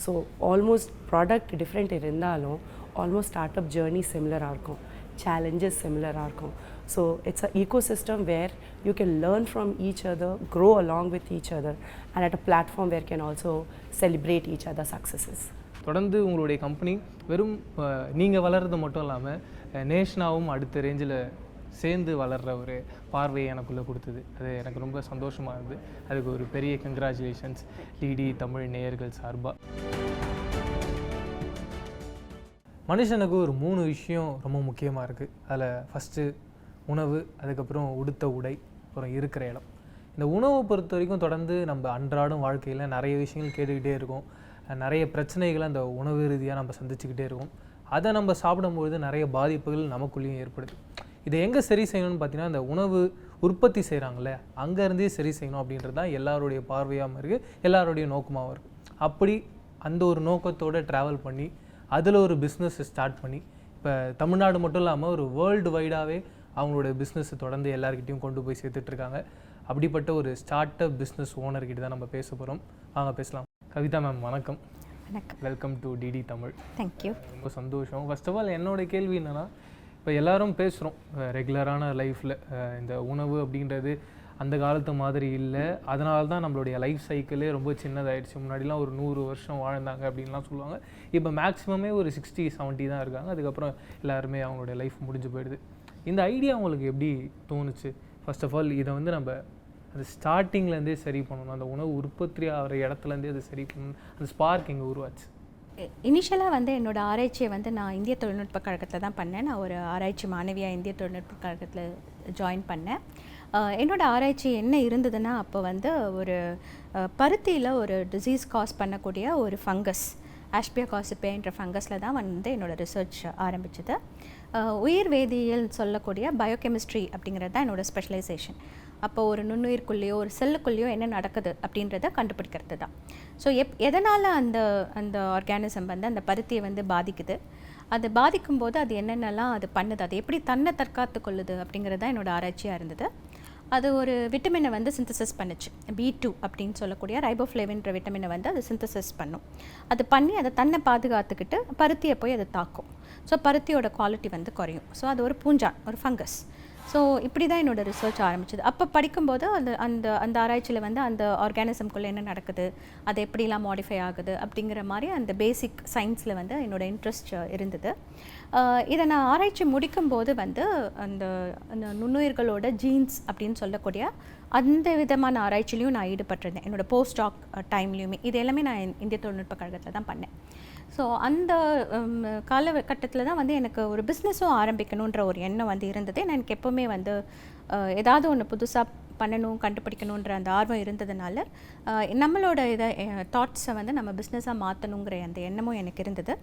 So almost product different irundalum, almost startup journey similar aarkum, challenges similar aarkum. So it's an ecosystem where you can learn from each other, grow along with each other, and at a platform where you can also celebrate each other's successes. தொடர்ந்து உங்களுடைய company வெறும் நீங்கள் வளர்றது மட்டும் இல்லாமல் நேஷனாவும் அடுத்த ரேஞ்சில் சேர்ந்து வளர்கிற ஒரு பார்வையை எனக்குள்ளே கொடுத்தது. அது எனக்கு ரொம்ப சந்தோஷமாக இருந்தது. அதுக்கு ஒரு பெரிய கங்க்ராச்சுலேஷன்ஸ் டிடி தமிழ் நேயர்கள் சார்பாக. மனுஷனுக்கு ஒரு 3 விஷயம் ரொம்ப முக்கியமாக இருக்குது. அதில் ஃபஸ்ட்டு உணவு, அதுக்கப்புறம் உடுத்த உடை, அப்புறம் இருக்கிற இடம். இந்த உணவை பொறுத்த வரைக்கும் தொடர்ந்து நம்ம அன்றாடம் வாழ்க்கையில் நிறைய விஷயங்கள் கேட்டுக்கிட்டே இருக்கோம். நிறைய பிரச்சனைகளை அந்த உணவு ரீதியாக நம்ம சந்திச்சுக்கிட்டே இருக்கோம். அதை நம்ம சாப்பிடும்பொழுது நிறைய பாதிப்புகள் நமக்குள்ளேயும் ஏற்படுது. இதை எங்கே சரி செய்யணும்னு பார்த்தீங்கன்னா, அந்த உணவு உற்பத்தி செய்கிறாங்களே அங்கேருந்தே சரி செய்யணும் அப்படின்றது தான் எல்லாருடைய பார்வையாகவும் இருக்குது, எல்லாருடைய நோக்கமாகவும் இருக்குது. அப்படி அந்த ஒரு நோக்கத்தோடு ட்ராவல் பண்ணி அதில் ஒரு பிஸ்னஸ் ஸ்டார்ட் பண்ணி இப்போ தமிழ்நாடு மட்டும் இல்லாமல் ஒரு வேர்ல்டு வைடாகவே அவங்களோட பிஸ்னஸை தொடர்ந்து எல்லாருக்கிட்டையும் கொண்டு போய் சேர்த்துட்ருக்காங்க. அப்படிப்பட்ட ஒரு ஸ்டார்ட் அப் பிஸ்னஸ் ஓனர்கிட்ட தான் நம்ம பேச போகிறோம். வாங்க பேசலாம். கவிதா மேம் வணக்கம். வணக்கம். Welcome to DD Tamil. Thank you. ரொம்ப சந்தோஷம். ஃபர்ஸ்ட் ஆஃப் ஆல் என்னோடய கேள்வி என்னென்னா, இப்போ எல்லோரும் பேசுகிறோம் ரெகுலரான லைஃப்பில் இந்த உணவு அப்படின்றது அந்த காலத்து மாதிரி இல்லை. அதனால தான் நம்மளுடைய லைஃப் சைக்கிளே ரொம்ப சின்னதாகிடுச்சு. முன்னாடிலாம் ஒரு 100 வருஷம் வாழ்ந்தாங்க அப்படின்லாம் சொல்லுவாங்க. இப்போ மேக்ஸிமமே ஒரு 60-70 தான் இருக்காங்க. அதுக்கப்புறம் எல்லாருமே அவங்களுடைய லைஃப் முடிஞ்சு போயிடுது. இந்த ஐடியா உங்களுக்கு எப்படி தோணுச்சு? ஃபர்ஸ்ட் ஆஃப் ஆல் இதை வந்து நம்ம அது ஸ்டார்டிங்லேருந்தே சரி பண்ணணும், அந்த உணவு உற்பத்தி ஆகிற இடத்துலேருந்தே அதை சரி பண்ணணும், அந்த ஸ்பார்க் எங்கே உருவாச்சு? இனிஷியலாக வந்து என்னோடய ஆராய்ச்சியை வந்து நான் இந்திய தொழில்நுட்ப கழகத்தில் தான் பண்ணேன். நான் ஒரு ஆராய்ச்சி மாணவியாக இந்திய தொழில்நுட்ப கழகத்தில் ஜாயின் பண்ணேன். என்னோடய ஆராய்ச்சி என்ன இருந்ததுன்னா, அப்போ வந்து ஒரு பருத்தியில் ஒரு டிசீஸ் காஸ் பண்ணக்கூடிய ஒரு ஃபங்கஸ், ஆஸ்பியோகாசிபேன்ற ஃபங்கஸில் தான் வந்து என்னோடய ரிசர்ச் ஆரம்பிச்சது. உயிர் வேதியியல் சொல்லக்கூடிய பயோகெமிஸ்ட்ரி அப்படிங்கிறது தான் என்னோடய ஸ்பெஷலைசேஷன். அப்போ ஒரு நுண்ணுயிர்க்குள்ளேயோ ஒரு செல்லுக்குள்ளேயோ என்ன நடக்குது அப்படின்றத கண்டுபிடிக்கிறது தான். ஸோ எதனால் அந்த ஆர்கானிசம் வந்து அந்த பருத்தியை வந்து பாதிக்குது, அது பாதிக்கும்போது அது என்னென்னலாம் அது பண்ணுது, அது எப்படி தன்னை தற்காத்து கொள்ளுது அப்படிங்கிறது தான் என்னோடய ஆராய்ச்சியாக இருந்தது. அது ஒரு விட்டமினை வந்து சிந்தசிஸ் பண்ணுச்சு. B2 அப்படின்னு சொல்லக்கூடிய ரைபோஃப்ளேவின்ற விட்டமினை வந்து அது சிந்தசிஸ் பண்ணும். அது பண்ணி அதை தன்னை பாதுகாத்துக்கிட்டு பருத்தியை போய் அதை தாக்கும். ஸோ பருத்தியோட குவாலிட்டி வந்து குறையும். ஸோ அது ஒரு பூஞ்சான், ஒரு ஃபங்கஸ். ஸோ இப்படி தான் என்னோடய ரிசர்ச் ஆரம்பிச்சது. அப்போ படிக்கும்போது அந்த ஆராய்ச்சியில் வந்து அந்த ஆர்கானிசம்குள்ளே என்ன நடக்குது, அது எப்படிலாம் மாடிஃபை ஆகுது அப்படிங்கிற மாதிரி அந்த பேசிக் சயின்ஸில் வந்து என்னோடய இன்ட்ரெஸ்ட் இருந்தது. இதை நான் ஆராய்ச்சி முடிக்கும்போது வந்து அந்த நுண்ணுயிர்களோட ஜீன்ஸ் அப்படின்னு சொல்லக்கூடிய அந்த விதமான ஆராய்ச்சிலையும் நான் ஈடுபட்டிருந்தேன் என்னோடய போஸ்ட் டாக் டைம்லேயுமே. இது எல்லாமே நான் இந்திய தொழில்நுட்ப கழகத்தில் தான் பண்ணேன். ஸோ அந்த காலகட்டத்தில் தான் வந்து எனக்கு ஒரு பிஸ்னஸும் ஆரம்பிக்கணுன்ற ஒரு எண்ணம் வந்து இருந்தது. எனக்கு எப்போவுமே வந்து ஏதாவது ஒன்று புதுசாக பண்ணணும், கண்டுபிடிக்கணுன்ற அந்த ஆர்வம் இருந்ததுனால நம்மளோட தாட்ஸை வந்து நம்ம பிஸ்னஸாக மாற்றணுங்கிற அந்த எண்ணமும் எனக்கு இருந்தது.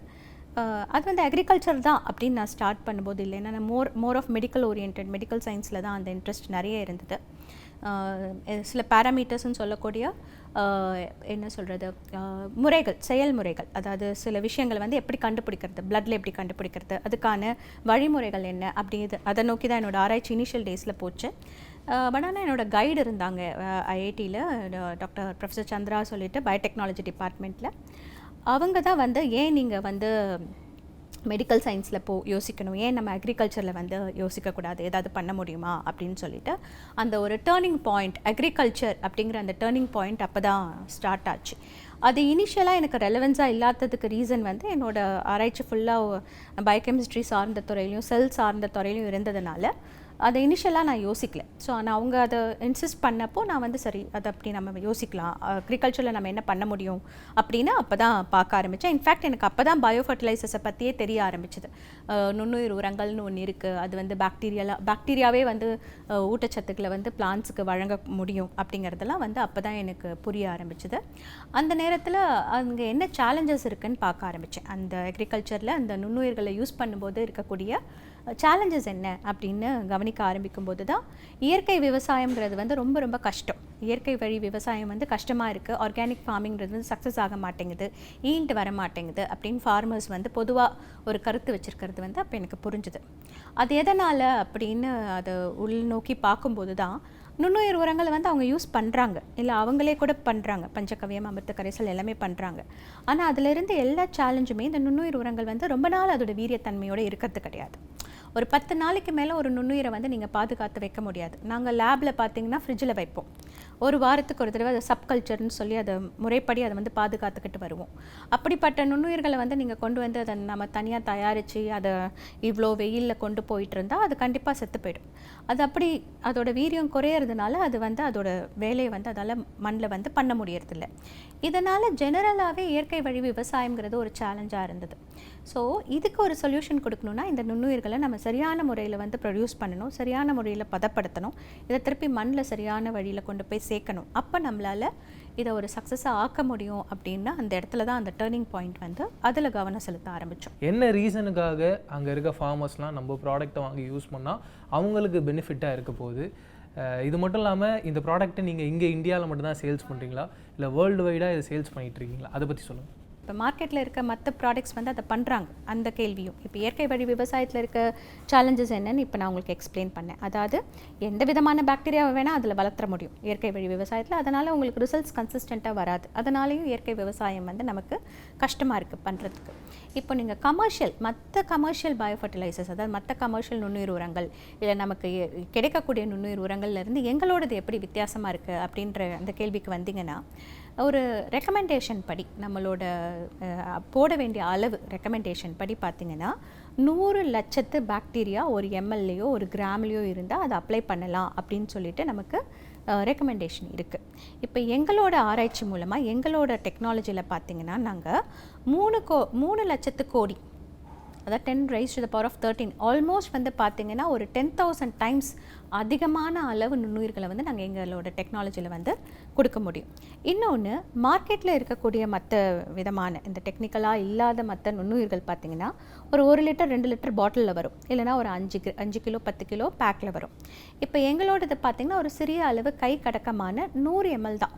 அது வந்து அக்ரிகல்ச்சர் தான் அப்படின்னு நான் ஸ்டார்ட் பண்ணும்போது இல்லை, ஏன்னா நான் more of medical orient, medical சயின்ஸில் தான் அந்த இன்ட்ரெஸ்ட் நிறைய இருந்தது. சில பேராமீட்டர்ஸ்ன்னு சொல்லக்கூடிய என்ன சொல்கிறது, முறைகள், செயல்முறைகள், அதாவது சில விஷயங்களை வந்து எப்படி கண்டுபிடிக்கிறது, பிளட்டில் எப்படி கண்டுபிடிக்கிறது, அதுக்கான வழிமுறைகள் என்ன அப்படி அதை நோக்கி தான் என்னோடய ஆராய்ச்சி இனிஷியல் டேஸில் போச்சு. பட் ஆனால் என்னோடய கைடு இருந்தாங்க ஐஐடியில், டாக்டர் ப்ரொஃபஸர் சந்திரா சொல்லிட்டு பயோடெக்னாலஜி டிபார்ட்மெண்ட்டில். அவங்க தான் வந்து ஏன் நீங்கள் வந்து மெடிக்கல் சயின்ஸில் யோசிக்கணும், ஏன் நம்ம அக்ரிகல்ச்சரில் வந்து யோசிக்கக்கூடாது, ஏதாவது பண்ண முடியுமா அப்படின்னு சொல்லிட்டு அந்த ஒரு டேர்னிங் பாயிண்ட், அக்ரிகல்ச்சர் அப்படிங்கிற அந்த டேர்னிங் பாயிண்ட் அப்போ தான் ஸ்டார்ட் ஆச்சு. அது இனிஷியலாக எனக்கு ரெலவென்ஸாக இல்லாததுக்கு ரீசன் வந்து என்னோடய ஆராய்ச்சி ஃபுல்லாக பயோகெமிஸ்ட்ரி சார்ந்த துறையிலையும் செல் சார்ந்த துறையிலையும் இருந்ததுனால அதை இனிஷியலாக நான் யோசிக்கல. ஸோ ஆனால் அவங்க அதை இன்சிஸ்ட் பண்ணப்போ நான் வந்து சரி அதை அப்படி நம்ம யோசிக்கலாம், அக்ரிகல்ச்சரில் நம்ம என்ன பண்ண முடியும் அப்படின்னு அப்போ தான் பார்க்க ஆரம்பித்தேன். இன்ஃபேக்ட் எனக்கு அப்போ தான் பயோ ஃபர்டிலைசர்ஸை பற்றியே தெரிய ஆரம்பிச்சிது. நுண்ணுயிர் உரங்கள்னு ஒன்று இருக்குது, அது வந்து பாக்டீரியாவே வந்து ஊட்டச்சத்துக்களை வந்து பிளான்ஸுக்கு வழங்க முடியும் அப்படிங்கிறதெல்லாம் வந்து அப்போ தான் எனக்கு புரிய ஆரம்பிச்சிது. அந்த நேரத்தில் அங்கே என்ன சேலஞ்சஸ் இருக்குதுன்னு பார்க்க ஆரம்பித்தேன். அந்த அக்ரிகல்ச்சரில் அந்த நுண்ணுயிர்களை யூஸ் பண்ணும்போது இருக்கக்கூடிய சேலஞ்சஸ் என்ன அப்படின்னு கவனிக்க ஆரம்பிக்கும்போது தான் இயற்கை விவசாயம்ங்கிறது வந்து ரொம்ப ரொம்ப கஷ்டம். இயற்கை வழி விவசாயம் வந்து கஷ்டமாக இருக்குது, ஆர்கானிக் ஃபார்மிங்கிறது வந்து சக்ஸஸ் ஆக மாட்டேங்குது, ஈல்டு வர மாட்டேங்குது அப்படின்னு ஃபார்மர்ஸ் வந்து பொதுவாக ஒரு கருத்து வச்சுருக்கிறது வந்து அப்போ எனக்கு புரிஞ்சுது. அது எதனால் அப்படின்னு அதை உள்நோக்கி பார்க்கும்போது தான் நுண்ணுயிர் உரங்களை வந்து அவங்க யூஸ் பண்ணுறாங்க, இல்லை அவங்களே கூட பண்ணுறாங்க, பஞ்சகவ்யம், அமிர்த கரைசல் எல்லாமே பண்ணுறாங்க. ஆனால் அதிலிருந்து எல்லா சேலஞ்சுமே இந்த நுண்ணுயிர் உரங்கள் வந்து ரொம்ப நாள் அதோட வீரியத்தன்மையோடு இருக்கிறது கிடையாது. ஒரு 10 நாளைக்கு மேலே ஒரு நுண்ணுயிரை வந்து நீங்கள் பாதுகாத்து வைக்க முடியாது. நாங்கள் லேபில் பார்த்தீங்கன்னா ஃப்ரிட்ஜில் வைப்போம், ஒரு வாரத்துக்கு ஒரு தடவை அதை சப்கல்ச்சர்னு சொல்லி அதை முறைப்படி அதை வந்து பாதுகாத்துக்கிட்டு வருவோம். அப்படிப்பட்ட நுண்ணுயிர்களை வந்து நீங்கள் கொண்டு வந்து அதை நம்ம தனியாக தயாரித்து அதை இவ்வளோ வெயிலில் கொண்டு போயிட்டு இருந்தால் அது கண்டிப்பாக செத்து போயிடும். அது அப்படி அதோட வீரியம் குறையிறதுனால அது வந்து அதோட வேலையை வந்து அதால் மண்ணில் வந்து பண்ண முடியறதில்ல. இதனால் ஜெனரலாகவே இயற்கை வழி விவசாயங்கிறது ஒரு சேலஞ்சாக இருந்தது. ஸோ இதுக்கு ஒரு சொல்யூஷன் கொடுக்கணுன்னா இந்த நுண்ணுயிர்களை நம்ம சரியான முறையில் வந்து ப்ரொடியூஸ் பண்ணணும், சரியான முறையில் பதப்படுத்தணும், இதை திருப்பி மண்ணில் சரியான வழியில் கொண்டு போய் சேர்க்கணும். அப்போ நம்மளால் இதை ஒரு சக்ஸஸாக ஆக்க முடியும் அப்படின்னா அந்த இடத்துல தான் அந்த டேர்னிங் பாயிண்ட் வந்து அதில் கவனம் செலுத்த ஆரம்பித்தோம். என்ன ரீசனுக்காக அங்கே இருக்க ஃபார்மர்ஸ்லாம் நம்ம ப்ராடக்ட்டை வாங்கி யூஸ் பண்ணால் அவங்களுக்கு பெனிஃபிட்டாக இருக்க போகுது? இது மட்டும் இல்லாமல் இந்த ப்ராடக்ட்டை நீங்கள் இங்கே இந்தியாவில் மட்டும்தான் சேல்ஸ் பண்ணுறீங்களா, இல்லை வேர்ல்டு வைடாக இதை சேல்ஸ் பண்ணிகிட்ருக்கீங்களா? அதை பற்றி சொல்லுங்கள். இப்போ மார்க்கெட்டில் இருக்க மற்ற ப்ராடக்ட்ஸ் வந்து அதை பண்ணுறாங்க, அந்த கேள்வியும். இப்போ இயற்கை வழி விவசாயத்தில் இருக்க சேலஞ்சஸ் என்னன்னு இப்போ நான் உங்களுக்கு எக்ஸ்பிளைன் பண்ணேன். அதாவது எந்த விதமான பாக்டீரியாவை வேணால் அதில் வளர்த்துற முடியும் இயற்கை வழி விவசாயத்தில், அதனால் உங்களுக்கு ரிசல்ட்ஸ் கன்சிஸ்டண்ட்டாக வராது. அதனாலேயும் இயற்கை விவசாயம் வந்து நமக்கு கஷ்டமாக இருக்குது பண்ணுறதுக்கு. இப்போ நீங்கள் மற்ற கமர்ஷியல் பயோ ஃபர்டிலைசர்ஸ், அதாவது மற்ற கமர்ஷியல் நுண்ணுயிர் உரங்கள், இல்லை நமக்கு கிடைக்கக்கூடிய நுண்ணுயிர் உரங்கள்லேருந்து எங்களோடது எப்படி வித்தியாசமாக இருக்குது அப்படின்ற அந்த கேள்விக்கு வந்தீங்கன்னா, ஒரு ரெக்கமெண்டேஷன் படி நம்மளோட போட வேண்டிய அளவு ரெக்கமெண்டேஷன் படி பார்த்திங்கன்னா 100 லட்சத்து பாக்டீரியா ஒரு எம்எல்லையோ ஒரு கிராம்லேயோ இருந்தால் அதை அப்ளை பண்ணலாம் அப்படின்னு சொல்லிட்டு நமக்கு ரெக்கமெண்டேஷன் இருக்குது. இப்போ எங்களோட ஆராய்ச்சி மூலமாக எங்களோட டெக்னாலஜியில் பார்த்திங்கன்னா நாங்கள் 3 லட்சத்து கோடி, அதாவது 10 raised to the power of 13, almost வந்து பார்த்திங்கன்னா ஒரு 10,000 டைம்ஸ் அதிகமான அளவு நுண்ணுயிர்களை வந்து நாங்கள் எங்களோட டெக்னாலஜியில் வந்து கொடுக்க முடியும். இன்னொன்று, மார்க்கெட்டில் இருக்கக்கூடிய மற்ற விதமான இந்த டெக்னிக்கலாக இல்லாத மற்ற நுண்ணுயிர்கள் பார்த்திங்கன்னா ஒரு 1 லிட்டர் 2 லிட்டர் பாட்டிலில் வரும், இல்லைனா ஒரு 5 கிலோ 10 கிலோ பேக்கில் வரும். இப்போ எங்களோடது பார்த்திங்கன்னா ஒரு சிறிய அளவு கை கடக்கமான 100 ml தான்.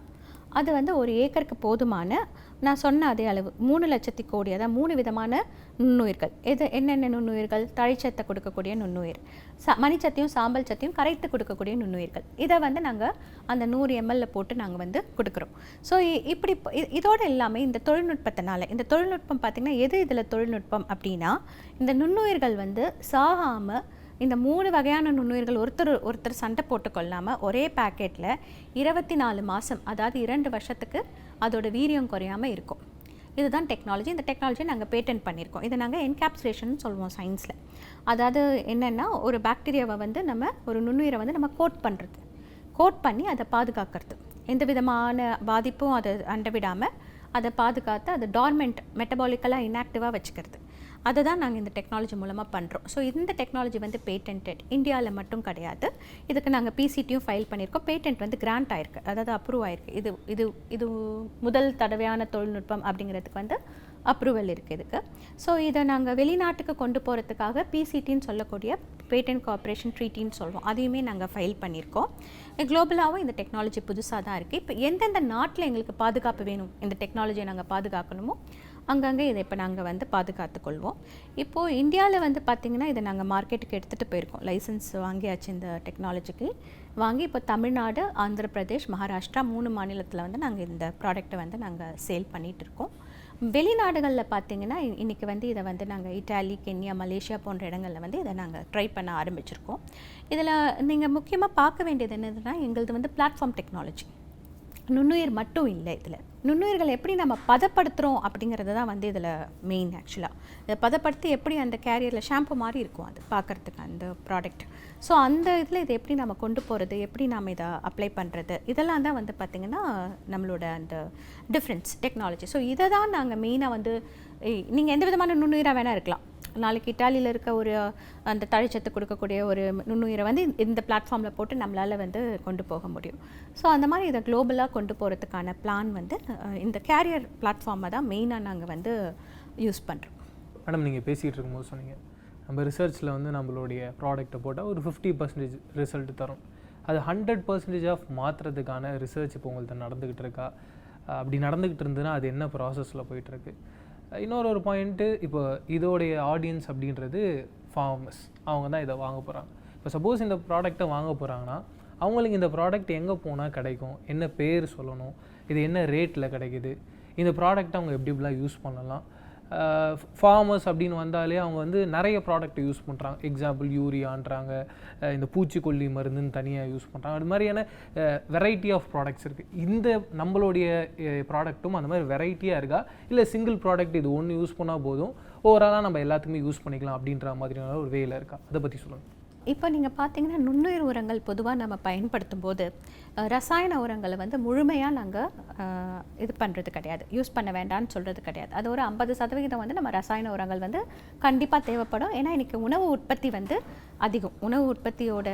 அது வந்து ஒரு ஏக்கருக்கு போதுமான, நான் சொன்ன அதே அளவு 3 லட்சத்தி கோடி, அதாவது 3 விதமான நுண்ணுயிர்கள். என்னென்ன நுண்ணுயிர்கள்? தழைச்சத்தை கொடுக்கக்கூடிய நுண்ணுயிர், மணிச்சத்தையும் சாம்பல் சத்தையும் கரைத்து கொடுக்கக்கூடிய நுண்ணுயிர்கள். இதை வந்து நாங்கள் அந்த 100 ml போட்டு நாங்கள் வந்து கொடுக்குறோம். ஸோ இப்படி இதோடு எல்லாமே இந்த தொழில்நுட்பத்தினால, இந்த தொழில்நுட்பம் பார்த்திங்கன்னா எது இதில் தொழில்நுட்பம் அப்படின்னா, இந்த நுண்ணுயிர்கள் வந்து சாகாமல் இந்த 3 வகையான நுண்ணுயிர்கள் ஒருத்தர் சண்டை போட்டு கொள்ளாமல் ஒரே பேக்கெட்டில் 24 மாதம், அதாவது 2 வருஷத்துக்கு அதோட வீரியம் குறையாமல் இருக்கும். இதுதான் டெக்னாலஜி. இந்த டெக்னாலஜியை நாங்கள் பேட்டன்ட் பண்ணியிருக்கோம். இதை நாங்கள் என்கேப்சுலேஷன் சொல்லுவோம் சயின்ஸில். அதாவது என்னென்னா, ஒரு பாக்டீரியாவை வந்து ஒரு நுண்ணுயிரை வந்து நம்ம கோட் பண்ணி அதை பாதுகாக்கிறது, எந்த விதமான பாதிப்பும் அதை அண்டவிடாமல் அதை பாதுகாத்து அதை டார்மெண்ட், மெட்டபாலிக்கலாக இன்ஆக்டிவாக வச்சுக்கிறது. அதை தான் நாங்கள் இந்த டெக்னாலஜி மூலமாக பண்ணுறோம். ஸோ இந்த டெக்னாலஜி வந்து பேட்டன்டட், இந்தியாவில் மட்டும் கிடையாது. இதுக்கு நாங்கள் பிசிடியும் ஃபைல் பண்ணியிருக்கோம். பேட்டன்ட் வந்து கிராண்ட் ஆயிருக்கு, அதாவது அப்ரூவ் ஆயிருக்கு. இது முதல் தடவையான தொழில்நுட்பம் அப்படிங்கிறதுக்கு வந்து அப்ரூவல் இருக்குது இதுக்கு. ஸோ இதை நாங்கள் வெளிநாட்டுக்கு கொண்டு போகிறதுக்காக பிசிடின்னு சொல்லக்கூடிய பேட்டன்ட் கோஆப்ரேஷன் ட்ரீட்டின்னு சொல்லுவோம், அதையுமே நாங்கள் ஃபைல் பண்ணியிருக்கோம். குளோபலாகவும் இந்த டெக்னாலஜி புதுசாக தான் இருக்குது. இப்போ எந்தெந்த நாட்டில் எங்களுக்கு பாதுகாப்பு வேணும், இந்த டெக்னாலஜியை நாங்கள் பாதுகாக்கணுமோ அங்கங்கே இதை இப்போ நாங்கள் வந்து பாதுகாத்துக்கொள்வோம். இப்போது இந்தியாவில் வந்து பார்த்திங்கன்னா இதை நாங்கள் மார்க்கெட்டுக்கு எடுத்துகிட்டு போயிருக்கோம். லைசன்ஸ் வாங்கியாச்சு இந்த டெக்னாலஜிக்கு. வாங்கி இப்போ தமிழ்நாடு, ஆந்திர பிரதேஷ், மகாராஷ்டிரா 3 மாநிலத்தில் வந்து நாங்கள் இந்த ப்ராடக்டை வந்து நாங்கள் சேல் பண்ணிகிட்டு இருக்கோம். வெளிநாடுகளில் பார்த்திங்கன்னா இன்றைக்கி வந்து இதை வந்து நாங்கள் இட்டாலி, கென்யா, மலேசியா போன்ற இடங்களில் வந்து இதை நாங்கள் ட்ரை பண்ண ஆரம்பிச்சிருக்கோம். இதில் நீங்கள் முக்கியமாக பார்க்க வேண்டியது என்னதுன்னா, எங்களது வந்து பிளாட்ஃபார்ம் டெக்னாலஜி. நுண்ணுயிர் மட்டும் இல்லை, இதில் நுண்ணுயிர்கள் எப்படி நம்ம பதப்படுத்துகிறோம் அப்படிங்கிறது தான் வந்து இதில் மெயின். ஆக்சுவலாக இதை பதப்படுத்தி எப்படி அந்த கேரியரில் ஷாம்பு மாதிரி இருக்கும் அது பார்க்குறதுக்கு அந்த ப்ராடக்ட். ஸோ அந்த இதில் இதை எப்படி நம்ம கொண்டு போகிறது, எப்படி நம்ம இதை அப்ளை பண்ணுறது, இதெல்லாம் தான் வந்து பார்த்திங்கன்னா நம்மளோட அந்த டிஃப்ரென்ஸ் டெக்னாலஜி. ஸோ இதை தான் நாங்கள் மெயினாக வந்து, நீங்கள் எந்த விதமான நுண்ணுயிராக வேணால் இருக்கலாம். நாளைக்கு இட்டாலியில் இருக்க ஒரு அந்த தழைச்சத்து கொடுக்கக்கூடிய ஒரு நுண்ணுயிரை வந்து இந்த பிளாட்ஃபார்மில் போட்டு நம்மளால் வந்து கொண்டு போக முடியும். ஸோ அந்த மாதிரி இதை குளோபலாக கொண்டு போகிறதுக்கான பிளான் வந்து இந்த கேரியர் பிளாட்ஃபார்மை தான் மெயினாக நாங்கள் வந்து யூஸ் பண்ணுறோம். மேடம், நீங்கள் பேசிகிட்டு இருக்கும்போது சொன்னீங்க நம்ம ரிசர்ச்சில் வந்து நம்மளுடைய ப்ராடக்ட்டை போட்டால் ஒரு 50% ரிசல்ட் தரும். அது 100% ஆஃப் மாற்றுறதுக்கான ரிசர்ச் இப்போ உங்கள்கிட்ட நடந்துக்கிட்டு இருக்கா? அப்படி நடந்துக்கிட்டு இருந்ததுன்னா அது என்ன ப்ராசஸில் போயிட்டுருக்கு? இன்னொரு பாயிண்ட்டு, இப்போ இதோடைய ஆடியன்ஸ் அப்படின்றது ஃபார்மர்ஸ், அவங்க தான் இதை வாங்க போகிறாங்க. இப்போ சப்போஸ் இந்த ப்ராடக்ட்டை வாங்க போகிறாங்கன்னா அவங்களுக்கு இந்த ப்ராடக்ட் எங்கே போனால் கிடைக்கும், என்ன பேர் சொல்லணும், இது என்ன ரேட்டில் கிடைக்குது, இந்த ப்ராடக்ட்டை அவங்க எப்படிலாம் யூஸ் பண்ணலாம். ஃபார்மர்ஸ் அப்படின்னு வந்தாலே அவங்க வந்து நிறைய ப்ராடக்ட் யூஸ் பண்ணுறாங்க. எக்ஸாம்பிள் யூரியான்றாங்க, இந்த பூச்சிக்கொல்லி மருந்துன்னு தனியாக யூஸ் பண்ணுறாங்க. அது மாதிரியான வெரைட்டி ஆஃப் ப்ராடக்ட்ஸ் இருக்குது. இந்த நம்மளுடைய ப்ராடக்ட்டும் அந்த மாதிரி வெரைட்டியாக இருக்கா, இல்லை சிங்கிள் ப்ராடக்ட் இது ஒன்று யூஸ் பண்ணால் போதும் ஓவராலாக நம்ம எல்லாத்துக்குமே யூஸ் பண்ணிக்கலாம் அப்படின்ற மாதிரியான ஒரு வேயில் இருக்கா? அதை பற்றி சொல்லுங்கள். இப்போ நீங்கள் பார்த்தீங்கன்னா நுண்ணுயிர் உரங்கள் பொதுவாக நம்ம பயன்படுத்தும் போது ரசாயன உரங்களை வந்து முழுமையாக நாங்கள் இது பண்ணுறது கிடையாது, யூஸ் பண்ண வேண்டாம்னு சொல்கிறது கிடையாது. அது ஒரு 50% வந்து நம்ம ரசாயன உரங்கள் வந்து கண்டிப்பாக தேவைப்படும். ஏன்னா இன்றைக்கி உணவு உற்பத்தி வந்து அதிகம், உணவு உற்பத்தியோட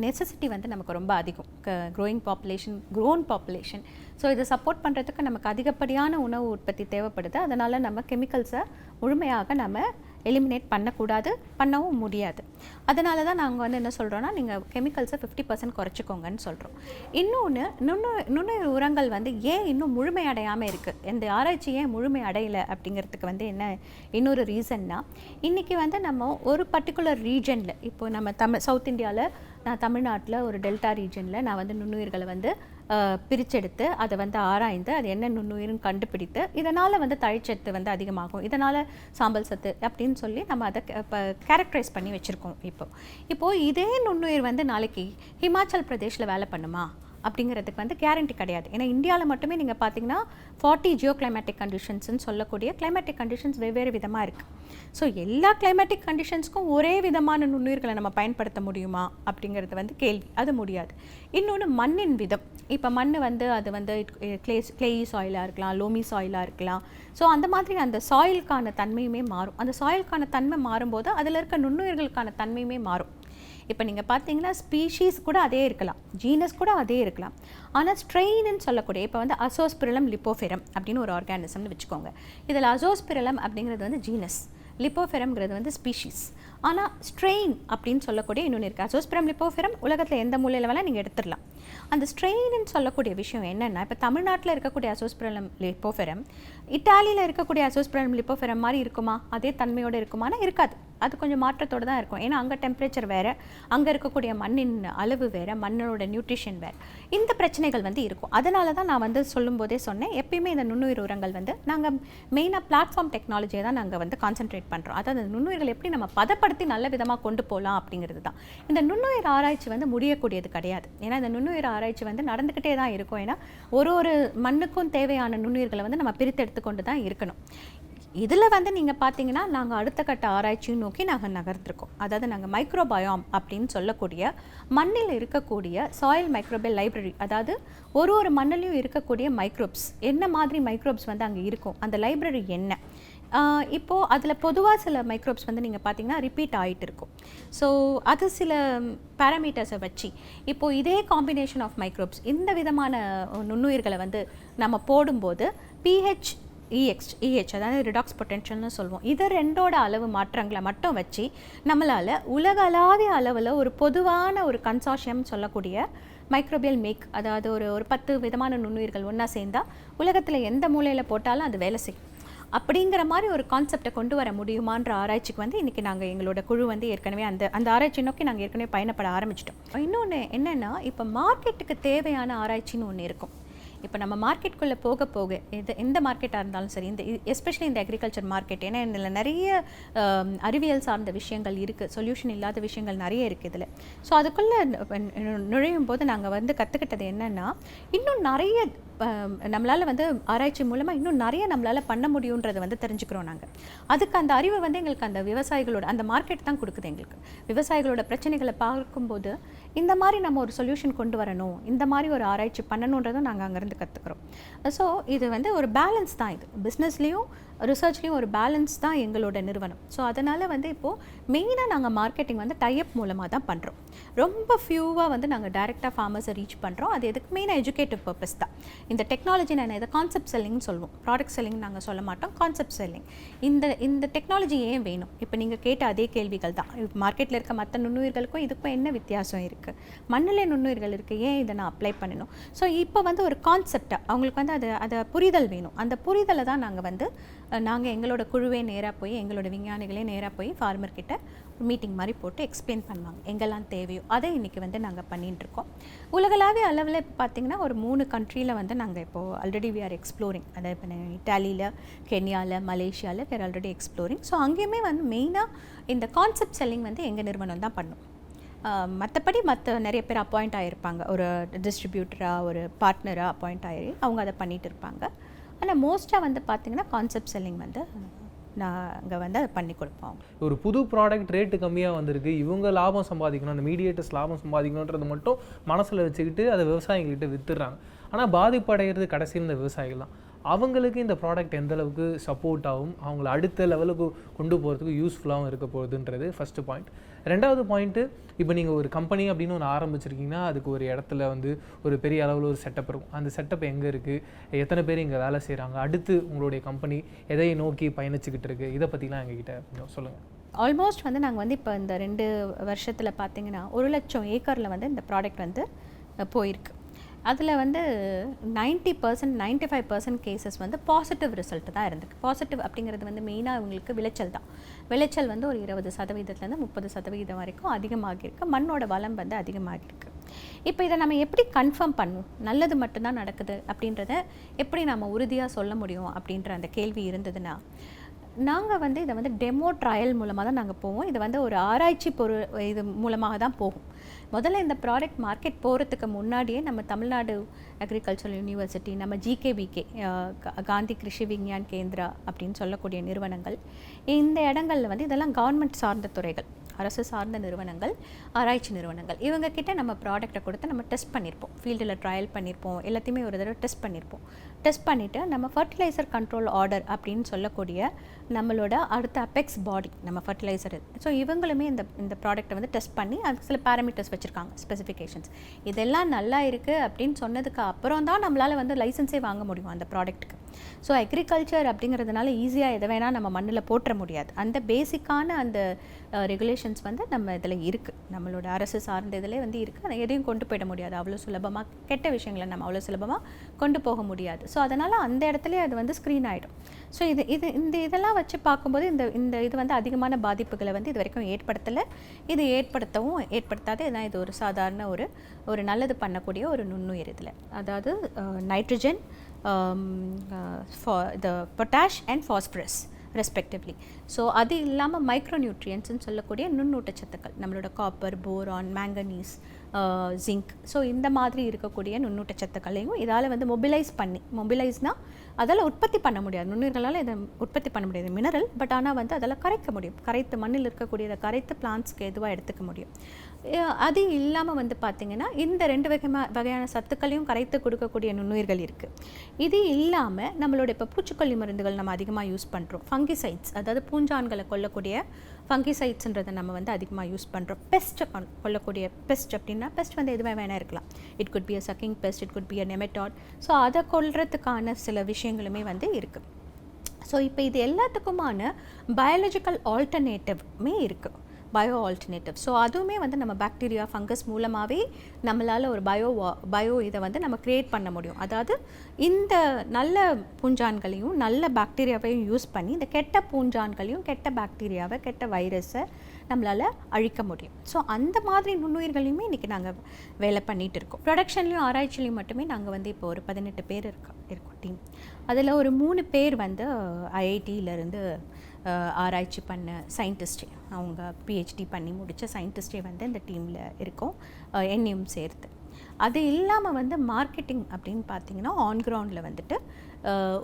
நெசசிட்டி வந்து நமக்கு ரொம்ப அதிகம். Grown population. ஸோ இதை சப்போர்ட் பண்ணுறதுக்கு நமக்கு அதிகப்படியான உணவு உற்பத்தி தேவைப்படுது. அதனால் நம்ம கெமிக்கல்ஸை முழுமையாக நம்ம எலிமினேட் பண்ணக்கூடாது, பண்ணவும் முடியாது. அதனால தான் நாங்கள் வந்து என்ன சொல்கிறோன்னா, நீங்கள் கெமிக்கல்ஸை 50% குறைச்சிக்கோங்கன்னு சொல்கிறோம். இன்னொன்று, நுண்ணுயிர் உரங்கள் வந்து ஏன் இன்னும் முழுமையடையாமல் இருக்குது, இந்த ஆராய்ச்சி ஏன் முழுமை அடையலை அப்படிங்கிறதுக்கு வந்து என்ன இன்னொரு ரீசன்னா, இன்றைக்கி வந்து நம்ம ஒரு பர்டிகுலர் ரீஜனில், இப்போ நம்ம சவுத் இந்தியாவில், நான் தமிழ்நாட்டில் ஒரு டெல்டா ரீஜனில் நான் வந்து நுண்ணுயிர்களை வந்து பிரிச்செடுத்து அதை வந்து ஆராய்ந்து அது என்ன நுண்ணுயிர்னு கண்டுபிடித்து இதனால் வந்து தழைச்சத்து வந்து அதிகமாகும், இதனால் சாம்பல் சத்து அப்படின்னு சொல்லி நம்ம அதை கேரக்டரைஸ் பண்ணி வச்சுருக்கோம். இப்போது இதே நுண்ணுயிர் வந்து நாளைக்கு ஹிமாச்சல் பிரதேஷில் வேலை பண்ணுமா அப்படிங்கிறதுக்கு வந்து கேரண்டி கிடையாது. ஏன்னா இந்தியாவில் மட்டுமே நீங்கள் பார்த்தீங்கன்னா 40 ஜியோ கிளைமேட்டிக் கண்டிஷன்ஸ்ன்னு சொல்லக்கூடிய கிளைமேட்டிக் கண்டிஷன்ஸ் வெவ்வேறு விதமாக இருக்குது. ஸோ எல்லா கிளைமேட்டிக் கண்டிஷன்ஸ்க்கும் ஒரே விதமான நுண்ணுயிர்களை நம்ம பயன்படுத்த முடியுமா அப்படிங்கிறது வந்து கேள்வி, அது முடியாது. இன்னொன்று மண்ணின் விதம். இப்போ மண் வந்து அது வந்து கிளேயி சாயிலாக இருக்கலாம், லோமி சாயிலாக இருக்கலாம். ஸோ அந்த மாதிரி அந்த சாயிலுக்கான தன்மையுமே மாறும். அந்த சாயிலுக்கான தன்மை மாறும்போது அதில் இருக்க நுண்ணுயிர்களுக்கான தன்மையுமே மாறும். இப்போ நீங்கள் பார்த்தீங்கன்னா ஸ்பீஷீஸ் கூட அதே இருக்கலாம், ஜீனஸ் கூட அதே இருக்கலாம். ஆனால் ஸ்ட்ரெயின்னு சொல்லக்கூடிய, இப்போ வந்து அசோஸ்பிரலம் லிப்போஃபெரம் அப்படின்னு ஒரு ஆர்கானிசம்னு வச்சுக்கோங்க. இதில் அசோஸ்பிரலம் அப்படிங்கிறது வந்து ஜீனஸ், லிப்போஃபெரம்ங்கிறது வந்து ஸ்பீஷீஸ். ஆனால் ஸ்ட்ரெயின் அப்படின்னு சொல்லக்கூடிய இன்னொன்று இருக்குது. அசோஸ்பிரம் லிப்போஃபெரம் உலகத்தில் எந்த மூலையில் வேணால் நீங்கள் எடுத்துடலாம். அந்த ஸ்ட்ரெயின்னு சொல்லக்கூடிய விஷயம் என்னென்னா, இப்போ தமிழ்நாட்டில் இருக்கக்கூடிய அசோஸ்பிரலம் லிப்போஃபெரம் இட்டாலியில் இருக்கக்கூடிய அசோஸ்பிரலம் லிப்போஃபெரம் மாதிரி இருக்குமா, அதே தன்மையோடு இருக்குமானா இருக்காது. அது கொஞ்சம் மாற்றத்தோடு தான் இருக்கும். ஏன்னா அங்கே டெம்பரேச்சர் வேறு, அங்கே இருக்கக்கூடிய மண்ணின் அளவு வேறு, மண்ணோட நியூட்ரிஷன் வேறு, இந்த பிரச்சனைகள் வந்து இருக்கும். அதனால தான் நான் வந்து சொல்லும்போதே சொன்னேன், எப்பயுமே இந்த நுண்ணுயிர் உரங்கள் வந்து நாங்கள் மெயினாக பிளாட்ஃபார்ம் டெக்னாலஜியை தான் நாங்கள் வந்து கான்சென்ட்ரேட் பண்ணுறோம். அதாவது நுண்ணுயிர்கள் எப்படி நம்ம பதப்படுத்தி நல்ல விதமாக கொண்டு போகலாம் அப்படிங்கிறது தான். இந்த நுண்ணுயிர் ஆராய்ச்சி வந்து முடியக்கூடியது கிடையாது. ஏன்னா இந்த நுண்ணுயிர் ஆராய்ச்சி வந்து நடந்துக்கிட்டே தான் இருக்கும். ஏன்னா ஒரு மண்ணுக்கும் தேவையான நுண்ணுயிர்களை வந்து நம்ம பிரித்தெடுத்து கொண்டு தான் இருக்கணும். இதில் வந்து நீங்கள் பார்த்தீங்கன்னா நாங்கள் அடுத்த கட்ட ஆராய்ச்சியும் நோக்கி நாங்கள் நகர்ந்துருக்கோம். அதாவது நாங்கள் மைக்ரோபயோம் அப்படின்னு சொல்லக்கூடிய மண்ணில் இருக்கக்கூடிய சாயில் மைக்ரோபியல் லைப்ரரி, அதாவது ஒரு மண்ணிலையும் இருக்கக்கூடிய மைக்ரோப்ஸ், என்ன மாதிரி மைக்ரோப்ஸ் வந்து அங்கே இருக்கும், அந்த லைப்ரரி என்ன. இப்போது அதில் பொதுவாக சில மைக்ரோப்ஸ் வந்து நீங்கள் பார்த்தீங்கன்னா ரிப்பீட் ஆகிட்டு இருக்கும். ஸோ அது சில பேராமீட்டர்ஸை வச்சு இப்போது இதே காம்பினேஷன் ஆஃப் மைக்ரோப்ஸ், இந்த விதமான நுண்ணுயிர்களை வந்து நம்ம போடும்போது EH அதாவது ரிடாக்ஸ் பொட்டென்ஷியல்னு சொல்லுவோம். இது ரெண்டோட அளவு மாற்றங்களை மட்டும் வச்சு நம்மளால் உலகளாவிய அளவில் ஒரு பொதுவான ஒரு கன்சார்ஷியம் சொல்லக்கூடிய மைக்ரோபியல் மேக், அதாவது ஒரு 10 விதமான நுண்ணுயிர்கள் ஒன்றா சேர்ந்தால் உலகத்தில் எந்த மூலையில் போட்டாலும் அது வேலை செய்யும் அப்படிங்கிற மாதிரி ஒரு கான்செப்டை கொண்டு வர முடியுமான்ற ஆராய்ச்சிக்கு வந்து இன்றைக்கி நாங்கள் எங்களோட குழு வந்து ஏற்கனவே அந்த ஆராய்ச்சி நோக்கி நாங்கள் ஏற்கனவே பயணப்பட ஆரம்பிச்சிட்டோம். இன்னொன்று என்னென்னா, இப்போ மார்க்கெட்டுக்கு தேவையான ஆராய்ச்சின்னு ஒன்று இருக்கும். இப்போ நம்ம மார்க்கெட்டுக்குள்ளே போக எந்த மார்க்கெட்டாக இருந்தாலும் சரி, எஸ்பெஷலி இந்த அக்ரிகல்ச்சர் மார்க்கெட், ஏன்னா இதில் நிறைய அறிவியல் சார்ந்த விஷயங்கள் இருக்குது, சொல்யூஷன் இல்லாத விஷயங்கள் நிறைய இருக்குது இதில். ஸோ அதுக்குள்ளே நுழையும் போது நாங்கள் வந்து கற்றுக்கிட்டது என்னென்னா, இன்னும் நிறைய நம்மளால் வந்து ஆராய்ச்சி மூலமாக இன்னும் நிறைய நம்மளால் பண்ண முடியுன்றதை வந்து தெரிஞ்சுக்கிறோம் நாங்கள். அதுக்கு அந்த அறிவை வந்து எங்களுக்கு அந்த விவசாயிகளோட அந்த மார்க்கெட் தான் கொடுக்குது. எங்களுக்கு விவசாயிகளோட பிரச்சனைகளை பார்க்கும்போது இந்த மாதிரி நம்ம ஒரு சொல்யூஷன் கொண்டு வரணும், இந்த மாதிரி ஒரு ஆராய்ச்சி பண்ணணுன்றதும் நாங்கள் அங்கேருந்து கற்றுக்குறோம். ஸோ இது வந்து ஒரு பேலன்ஸ் தான். இது பிஸ்னஸ்லேயும் ரிசர்ச்லேயும் ஒரு பேலன்ஸ் தான் எங்களோட நிறுவனம். ஸோ அதனால் வந்து இப்போது மெயினாக நாங்கள் மார்க்கெட்டிங் வந்து டைப் மூலமாக தான் பண்ணுறோம். ரொம்ப ஃபியூவாக வந்து நாங்கள் டைரெக்டாக ஃபார்மர்ஸை ரீச் பண்ணுறோம். அது எதுக்கு மெயினாக எஜுகேட்டிவ் பர்பஸ் தான். இந்த டெக்னாலஜி நான் இதை கான்செப்ட் செல்லிங்னு சொல்லுவோம், ப்ராடக்ட் செல்லிங் நாங்கள் சொல்ல மாட்டோம், கான்செப்ட் செல்லிங். இந்த டெக்னாலஜி ஏன் வேணும்? இப்போ நீங்கள் கேட்ட அதே கேள்விகள் தான். மார்க்கெட்டில் இருக்க மற்ற நுண்ணுயிர்களுக்கும் இதுக்கும் என்ன வித்தியாசம் இருக்குது? மண்ணிலே நுண்ணுயிர்கள் இருக்குது, ஏன் இதை நான் அப்ளை பண்ணணும்? ஸோ இப்போ வந்து ஒரு கான்செப்டாக அவங்களுக்கு வந்து அதை புரிதல் வேணும். அந்த புரிதலை தான் நாங்கள் எங்களோட குழுவே நேராக போய், எங்களோட விஞ்ஞானிகளே நேராக போய் ஃபார்மர்கிட்ட மீட்டிங் மாதிரி போட்டு எக்ஸ்பிளைன் பண்ணுவாங்க எங்கெல்லாம் தேவையோ. அதை இன்றைக்கி வந்து நாங்கள் பண்ணிகிட்ருக்கோம். உலகளாவிய அளவில் இப்போ பார்த்திங்கன்னா ஒரு 3 கண்ட்ரியில் வந்து நாங்கள் இப்போது ஆல்ரெடி வி ஆர் எக்ஸ்ப்ளோரிங். அதாவது இப்போ இட்டாலியில், கென்யாவில், மலேசியாவில் வேறு ஆல்ரெடி எக்ஸ்ப்ளோரிங். ஸோ அங்கேயுமே வந்து மெயினாக இந்த கான்செப்ட் செல்லிங் வந்து எங்கள் நிறுவனம் தான் பண்ணும். மற்றபடி நிறைய பேர் அப்பாயிண்ட் ஆகிருப்பாங்க, ஒரு டிஸ்ட்ரிபியூட்டராக, ஒரு பார்ட்னராக அப்பாயிண்ட் ஆகி அவங்க அதை பண்ணிகிட்டு இருப்பாங்க. ஆனால் மோஸ்ட்டாக வந்து பார்த்திங்கன்னா கான்செப்ட் செல்லிங் வந்து நாங்கள் வந்து அதை பண்ணி கொடுப்போம். ஒரு புது ப்ராடக்ட் ரேட்டு கம்மியாக வந்திருக்கு, இவங்க லாபம் சம்பாதிக்கணும், அந்த மீடியேட்டர்ஸ் லாபம் சம்பாதிக்கணுன்றது மட்டும் மனசில் வச்சுக்கிட்டு அதை விவசாயிகள்கிட்ட விற்றுறாங்க. ஆனால் பாதிப்படைகிறது கடைசியில் இந்த விவசாயிகள் தான். அவங்களுக்கு இந்த ப்ராடக்ட் எந்த அளவுக்கு சப்போர்ட் ஆகும், அவங்கள அடுத்த லெவலுக்கு கொண்டு போகிறதுக்கு யூஸ்ஃபுல்லாகவும் இருக்க போகுதுன்றது ஃபஸ்ட்டு பாயிண்ட். ரெண்டாவது பாயிண்ட்டு, இப்போ நீங்கள் ஒரு கம்பெனி அப்படின்னு ஒன்று ஆரம்பிச்சிருக்கீங்கன்னா அதுக்கு ஒரு இடத்துல வந்து ஒரு பெரிய அளவில் ஒரு செட்டப் இருக்கும். அந்த செட்டப் எங்கே இருக்குது, எத்தனை பேர் இங்கே வேலை செய்கிறாங்க, அடுத்து உங்களுடைய கம்பெனி எதை நோக்கி பயணிச்சுக்கிட்டு இருக்குது, இதை பற்றிலாம் எங்ககிட்ட கொஞ்சம் சொல்லுங்கள். ஆல்மோஸ்ட் வந்து நாங்கள் வந்து இப்போ இந்த 2 வருஷத்தில் பார்த்திங்கன்னா 1,00,000 ஏக்கரில் வந்து இந்த ப்ராடக்ட் வந்து போயிருக்கு. அதில் வந்து 90%, 95% கேசஸ் வந்து பாசிட்டிவ் ரிசல்ட் தான் இருந்திருக்கு. பாசிட்டிவ் அப்படிங்கிறது வந்து மெயினாக இவங்களுக்கு விளைச்சல் தான். விளைச்சல் வந்து ஒரு 20%லேருந்து 30% வரைக்கும் அதிகமாகிருக்கு. மண்ணோட வளம் வந்து அதிகமாகிருக்கு. இப்போ இதை நம்ம எப்படி கன்ஃபார்ம் பண்ணுவோம், நல்லது மட்டும்தான் நடக்குது அப்படின்றத எப்படி நம்ம உறுதியாக சொல்ல முடியும் அப்படின்ற அந்த கேள்வி இருந்ததுன்னா, நாங்கள் வந்து இதை வந்து டெமோ ட்ரையல் மூலமாக தான் நாங்கள் போவோம். இது வந்து ஒரு ஆராய்ச்சி இது மூலமாக தான் போகும். முதல்ல இந்த ப்ராடக்ட் மார்க்கெட் போகிறதுக்கு முன்னாடியே நம்ம தமிழ்நாடு அக்ரிகல்ச்சரல் யூனிவர்சிட்டி, நம்ம ஜிகேவிகே, காந்தி கிருஷி விஞ்ஞான் கேந்திரா அப்படின்னு சொல்லக்கூடிய நிறுவனங்கள், இந்த இடங்களில் வந்து இதெல்லாம் கவர்மெண்ட் சார்ந்த துறைகள், அரசு சார்ந்த நிறுவனங்கள், ஆராய்ச்சி நிறுவனங்கள், இவங்க கிட்ட நம்ம ப்ராடக்ட்டை கொடுத்து நம்ம டெஸ்ட் பண்ணியிருப்போம், ஃபீல்டில் ட்ரையல் பண்ணியிருப்போம், எல்லாத்தையுமே ஒரு தடவை டெஸ்ட் பண்ணியிருப்போம். டெஸ்ட் பண்ணிவிட்டு நம்ம ஃபர்டிலைசர் கண்ட்ரோல் ஆர்டர் அப்படின்னு சொல்லக்கூடிய நம்மளோட அடுத்த அபெக்ஸ் பாடி, நம்ம ஃபர்டிலைசர், ஸோ இவங்களுமே இந்த ப்ராடக்ட்டை வந்து டெஸ்ட் பண்ணி அதுக்கு சில பேராமீட்டர்ஸ் வச்சுருக்காங்க, ஸ்பெசிஃபிகேஷன்ஸ். இதெல்லாம் நல்லா இருக்குது அப்படின்னு சொன்னதுக்கு அப்புறம் தான் நம்மளால் வந்து லைசன்ஸே வாங்க முடியும் அந்த ப்ராடக்ட்டுக்கு. ஸோ அக்ரிகல்ச்சர் அப்படிங்கிறதுனால ஈஸியாக எதை வேணால் நம்ம மண்ணில் போட்டுற முடியாது. அந்த பேசிக்கான அந்த ரெகுலேஷன்ஸ் வந்து நம்ம இதில் இருக்குது, நம்மளோட அரசு சார்ந்த இதில் வந்து இருக்குது. அதை எதையும் கொண்டு போயிட முடியாது அவ்வளோ சுலபமாக, கெட்ட விஷயங்களை நம்ம அவ்வளோ சுலபமாக கொண்டு போக முடியாது. ஸோ அதனால் அந்த இடத்துலேயே அது வந்து ஸ்க்ரீன் ஆகிடும். ஸோ இதெல்லாம் வச்சு பார்க்கும்போது இது வந்து அதிகமான பாதிப்புகளை வந்து இது வரைக்கும் ஏற்படுத்தலை. இது ஏற்படுத்தாத ஏன்னா இது ஒரு சாதாரண ஒரு நல்லது பண்ணக்கூடிய ஒரு நுண்ணுயிர். இதில் அதாவது nitrogen, potash and phosphorus respectively. So அது இல்லாமல் மைக்ரோ நியூட்ரியன்ட்ஸ்ன்னு சொல்லக்கூடிய நுண்ணூட்டச்சத்துக்கள், நம்மளோட copper, boron, manganese, zinc, so இந்த மாதிரி இருக்கக்கூடிய நுண்ணூட்டச்சத்துக்களையும் இதால் வந்து மொபிலைஸ்னால் அதால் உற்பத்தி பண்ண முடியாது, நுண்ணுயிர்களால் இதை உற்பத்தி பண்ண முடியாது மினரல், பட் ஆனால் வந்து அதெல்லாம் கரைக்க முடியும், கரைத்து மண்ணில் இருக்கக்கூடியதை கரைத்து பிளான்ட்ஸ்க்கு எதுவாக எடுத்துக்க முடியும். அது இல்லாமல் வந்து பார்த்திங்கன்னா இந்த 2 வகையான சத்துக்களையும் கரைத்து கொடுக்கக்கூடிய நுண்ணுயிர்கள் இருக்குது. இது இல்லாமல் நம்மளோட இப்போ பூச்சிக்கொல்லி மருந்துகள் நம்ம அதிகமாக யூஸ் பண்ணுறோம், ஃபங்கிசைட்ஸ், அதாவது பூஞ்சான்களை கொல்லக்கூடிய ஃபங்கிசைட்ஸ்ன்றதை நம்ம வந்து அதிகமாக யூஸ் பண்ணுறோம். பெஸ்ட்டை கொல்லக்கூடிய பெஸ்ட் அப்படின்னா, பெஸ்ட் வந்து எதுவுமே வேணா இருக்கலாம், it could be a sucking pest, it could be a nematode. So அதை கொல்றதுக்கான சில விஷயங்களுமே வந்து இருக்குது. ஸோ இப்போ இது எல்லாத்துக்குமான பயாலஜிக்கல் ஆல்டர்னேட்டிவ்மே இருக்குது, பயோ ஆல்டர்னேட்டிவ். ஸோ அதுவுமே வந்து நம்ம பாக்டீரியா, ஃபங்கஸ் மூலமாகவே நம்மளால் ஒரு பயோ இதை வந்து நம்ம க்ரியேட் பண்ண முடியும். அதாவது இந்த நல்ல பூஞ்சான்களையும் நல்ல பாக்டீரியாவையும் யூஸ் பண்ணி இந்த கெட்ட பூஞ்சான்களையும் கெட்ட பாக்டீரியாவை, கெட்ட வைரஸை நம்மளால் அழிக்க முடியும். ஸோ அந்த மாதிரி நுண்ணுயிர்களையுமே இன்றைக்கி நாங்கள் வேலை பண்ணிகிட்டு இருக்கோம். ப்ரொடக்ஷன்லையும் ஆராய்ச்சிலையும் மட்டுமே நாங்கள் வந்து இப்போ ஒரு 18 பேர் இருக்கோம் டீம். அதில் ஒரு 3 பேர் வந்து ஐஐடியிலேருந்து ஆராய்ச்சி பண்ண சயின்டிஸ்டே, அவங்க பிஹெச்டி பண்ணி முடித்த சயின்டிஸ்டே வந்து இந்த டீமில் இருக்கோம், என்னையும் சேர்த்து. அது இல்லாமல் வந்து மார்க்கெட்டிங் அப்படின்னு பார்த்தீங்கன்னா ஆன் கிரவுண்டில் வந்துட்டு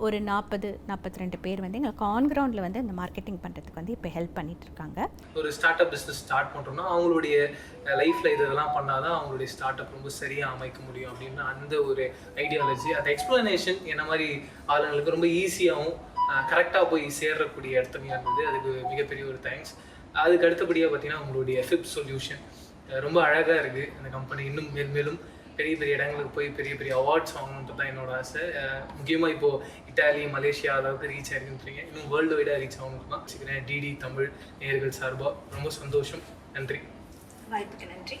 ஒரு 42 பேர் வந்து எங்களுக்கு ஆன் கிரவுண்டில் வந்து இந்த மார்க்கெட்டிங் பண்ணுறதுக்கு வந்து இப்போ ஹெல்ப் பண்ணிகிட்ருக்காங்க. ஒரு ஸ்டார்ட் அப் பிஸ்னஸ் ஸ்டார்ட் பண்ணுறோம்னா அவங்களுடைய லைஃப்பில் இதெல்லாம் பண்ணால் தான் அவங்களுடைய ஸ்டார்ட் அப் ரொம்ப சரியாக அமைக்க முடியும் அப்படின்னு அந்த ஒரு ஐடியாலஜி, அந்த எக்ஸ்ப்ளனேஷன் என்ன மாதிரி ஆளுங்களுக்கு ரொம்ப ஈஸியாகவும் கரெக்டாக போய் சேர்றக்கூடிய இடத்துலையும் இருந்தது. அதுக்கு மிகப்பெரிய ஒரு தேங்க்ஸ். அதுக்கு அடுத்தபடியாக பார்த்தீங்கன்னா உங்களுடைய எஃபிப் சொல்யூஷன் ரொம்ப அழகாக இருக்குது. அந்த கம்பெனி இன்னும் மேலும் பெரிய பெரிய இடங்களுக்கு போய் பெரிய பெரிய அவார்ட்ஸ் வாங்கணுன்றது தான் என்னோட ஆசை. முக்கியமாக இப்போது இட்டாலி, மலேசியா அளவுக்கு ரீச் ஆகிருக்குன்றீங்க. இன்னும் வேர்ல்டு வைடாக ரீச் ஆகணும்னு தான் வச்சுக்கிறேன். டிடி தமிழ் நேயர்கள் சார்பாக ரொம்ப சந்தோஷம். நன்றி. வாய்ப்புக்கு நன்றி.